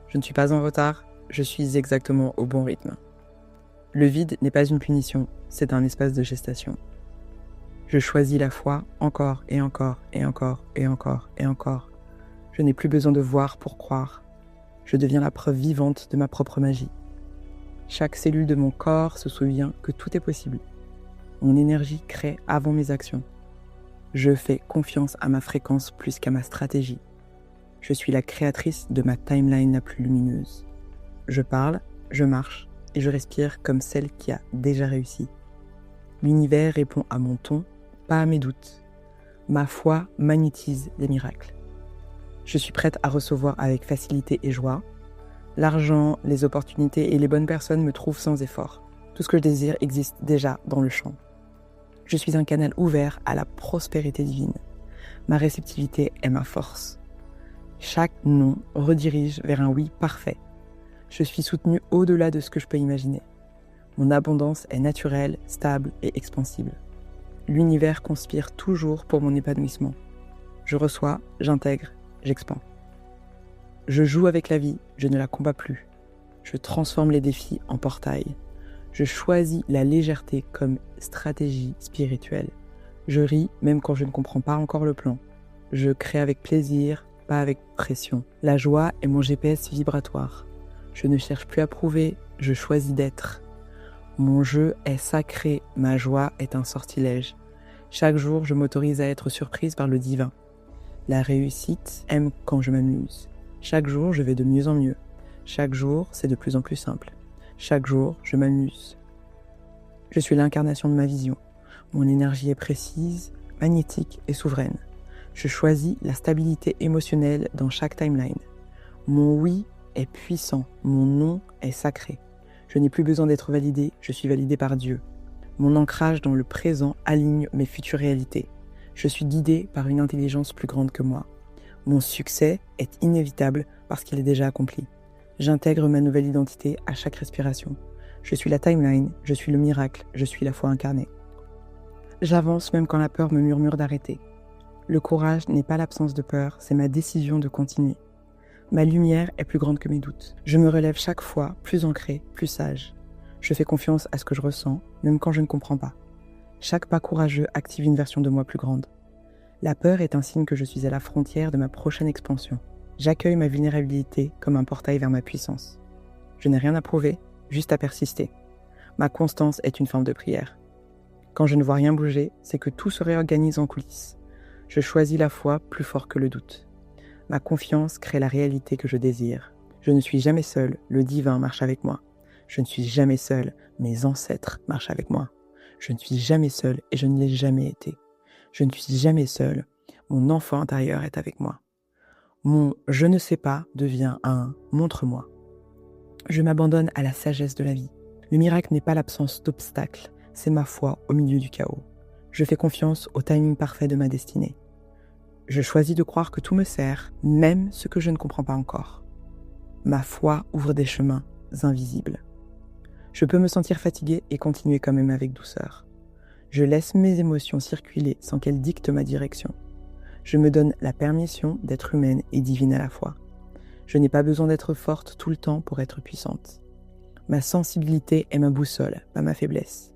Je ne suis pas en retard, je suis exactement au bon rythme. Le vide n'est pas une punition, c'est un espace de gestation. Je choisis la foi encore et encore et encore et encore et encore. Je n'ai plus besoin de voir pour croire. Je deviens la preuve vivante de ma propre magie. Chaque cellule de mon corps se souvient que tout est possible. Mon énergie crée avant mes actions. Je fais confiance à ma fréquence plus qu'à ma stratégie. Je suis la créatrice de ma timeline la plus lumineuse. Je parle, je marche et je respire comme celle qui a déjà réussi. L'univers répond à mon ton, pas à mes doutes. Ma foi magnétise les miracles. Je suis prête à recevoir avec facilité et joie. L'argent, les opportunités et les bonnes personnes me trouvent sans effort. Tout ce que je désire existe déjà dans le champ. Je suis un canal ouvert à la prospérité divine. Ma réceptivité est ma force. Chaque non redirige vers un oui parfait. Je suis soutenue au-delà de ce que je peux imaginer. Mon abondance est naturelle, stable et expansible. L'univers conspire toujours pour mon épanouissement. Je reçois, j'intègre, j'expand. Je joue avec la vie, je ne la combats plus. Je transforme les défis en portail. Je choisis la légèreté comme stratégie spirituelle. Je ris même quand je ne comprends pas encore le plan. Je crée avec plaisir, pas avec pression. La joie est mon GPS vibratoire. Je ne cherche plus à prouver, je choisis d'être. Mon jeu est sacré, ma joie est un sortilège. Chaque jour, je m'autorise à être surprise par le divin. La réussite aime quand je m'amuse. Chaque jour, je vais de mieux en mieux. Chaque jour, c'est de plus en plus simple. Chaque jour, je m'amuse. Je suis l'incarnation de ma vision. Mon énergie est précise, magnétique et souveraine. Je choisis la stabilité émotionnelle dans chaque timeline. Mon oui est puissant, mon non est sacré. Je n'ai plus besoin d'être validé, je suis validé par Dieu. Mon ancrage dans le présent aligne mes futures réalités. Je suis guidé par une intelligence plus grande que moi. Mon succès est inévitable parce qu'il est déjà accompli. J'intègre ma nouvelle identité à chaque respiration. Je suis la timeline, je suis le miracle, je suis la foi incarnée. J'avance même quand la peur me murmure d'arrêter. Le courage n'est pas l'absence de peur, c'est ma décision de continuer. Ma lumière est plus grande que mes doutes. Je me relève chaque fois, plus ancré, plus sage. Je fais confiance à ce que je ressens, même quand je ne comprends pas. Chaque pas courageux active une version de moi plus grande. La peur est un signe que je suis à la frontière de ma prochaine expansion. J'accueille ma vulnérabilité comme un portail vers ma puissance. Je n'ai rien à prouver, juste à persister. Ma constance est une forme de prière. Quand je ne vois rien bouger, c'est que tout se réorganise en coulisses. Je choisis la foi plus fort que le doute. Ma confiance crée la réalité que je désire. Je ne suis jamais seul, le divin marche avec moi. Je ne suis jamais seul, mes ancêtres marchent avec moi. Je ne suis jamais seul et je ne l'ai jamais été. Je ne suis jamais seul, mon enfant intérieur est avec moi. Mon « je ne sais pas » devient un « montre-moi ». Je m'abandonne à la sagesse de la vie. Le miracle n'est pas l'absence d'obstacles, c'est ma foi au milieu du chaos. Je fais confiance au timing parfait de ma destinée. Je choisis de croire que tout me sert, même ce que je ne comprends pas encore. Ma foi ouvre des chemins invisibles. Je peux me sentir fatigué et continuer quand même avec douceur. Je laisse mes émotions circuler sans qu'elles dictent ma direction. Je me donne la permission d'être humaine et divine à la fois. Je n'ai pas besoin d'être forte tout le temps pour être puissante. Ma sensibilité est ma boussole, pas ma faiblesse.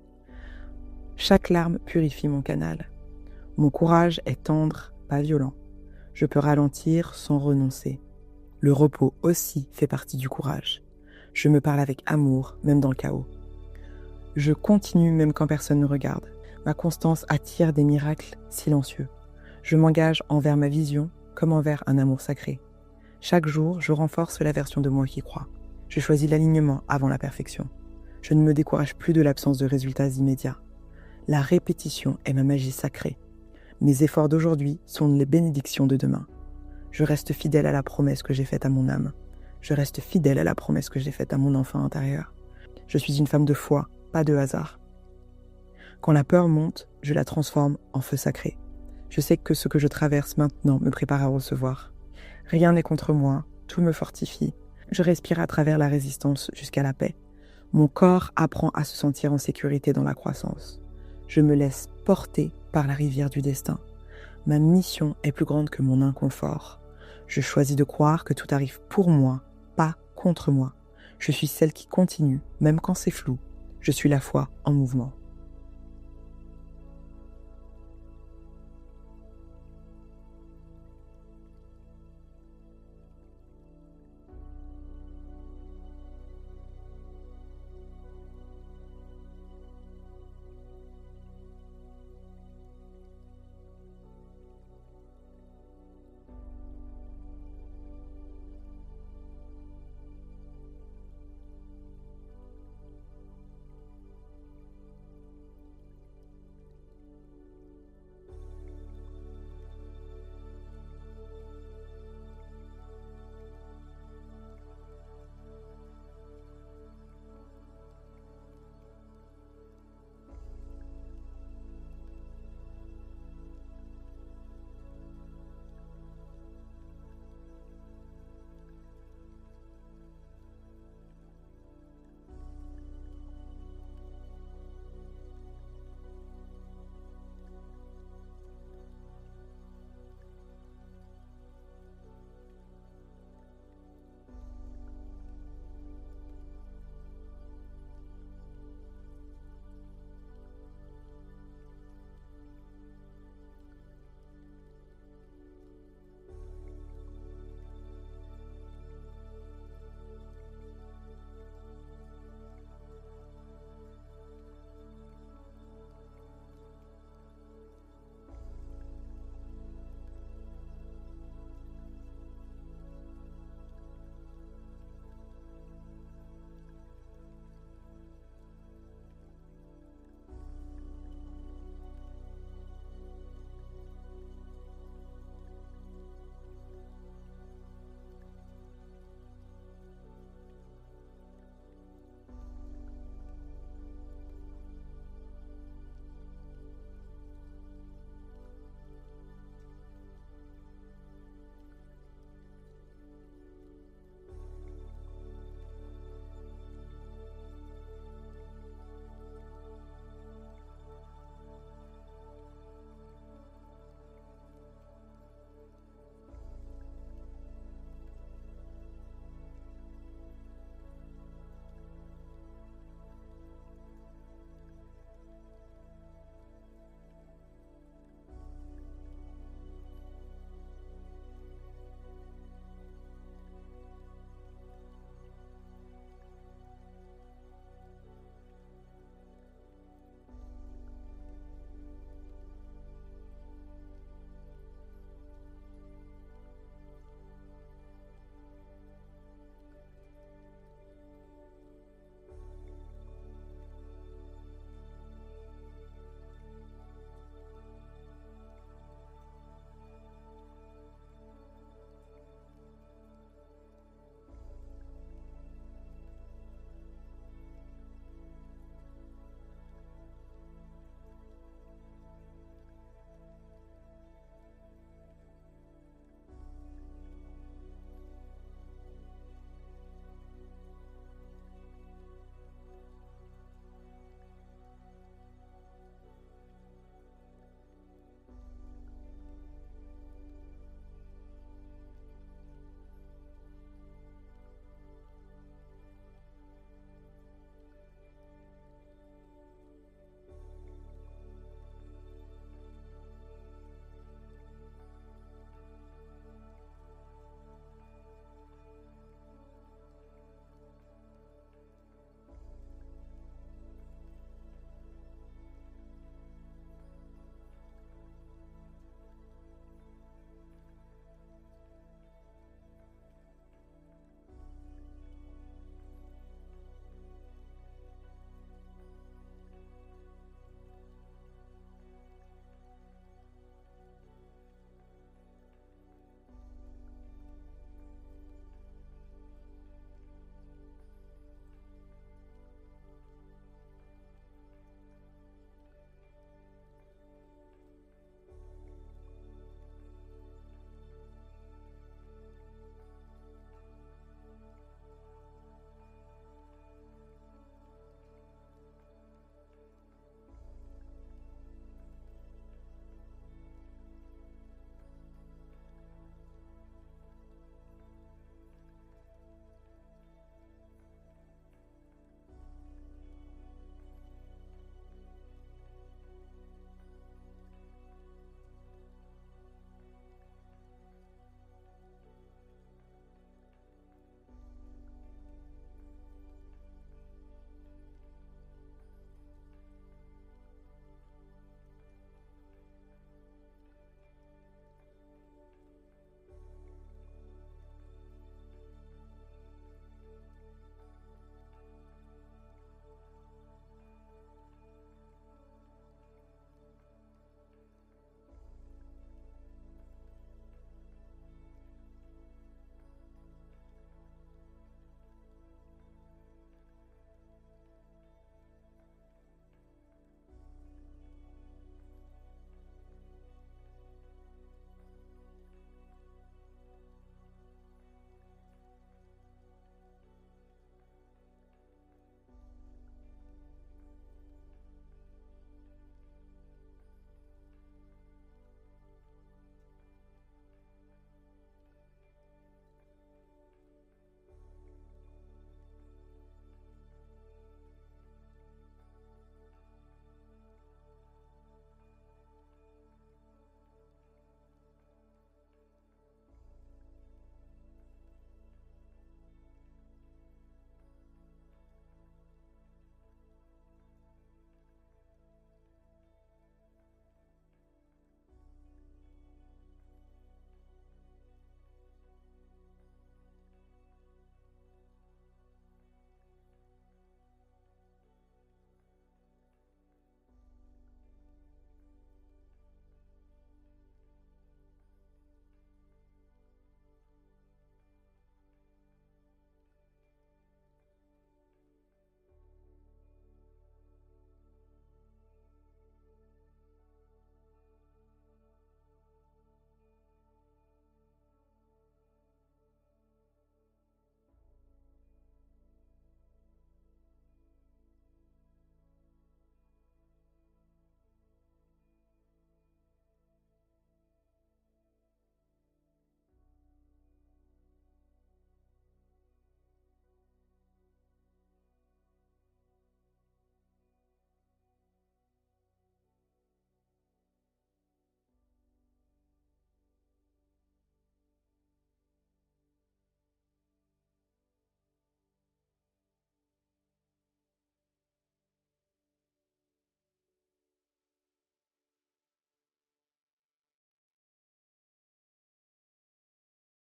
Chaque larme purifie mon canal. Mon courage est tendre, pas violent. Je peux ralentir sans renoncer. Le repos aussi fait partie du courage. Je me parle avec amour, même dans le chaos. Je continue même quand personne ne regarde. Ma constance attire des miracles silencieux. Je m'engage envers ma vision comme envers un amour sacré. Chaque jour, je renforce la version de moi qui croit. Je choisis l'alignement avant la perfection. Je ne me décourage plus de l'absence de résultats immédiats. La répétition est ma magie sacrée. Mes efforts d'aujourd'hui sont les bénédictions de demain. Je reste fidèle à la promesse que j'ai faite à mon âme. Je reste fidèle à la promesse que j'ai faite à mon enfant intérieur. Je suis une femme de foi, pas de hasard. Quand la peur monte, je la transforme en feu sacré. Je sais que ce que je traverse maintenant me prépare à recevoir. Rien n'est contre moi, tout me fortifie. Je respire à travers la résistance jusqu'à la paix. Mon corps apprend à se sentir en sécurité dans la croissance. Je me laisse porter par la rivière du destin. Ma mission est plus grande que mon inconfort. Je choisis de croire que tout arrive pour moi, pas contre moi. Je suis celle qui continue, même quand c'est flou. Je suis la foi en mouvement.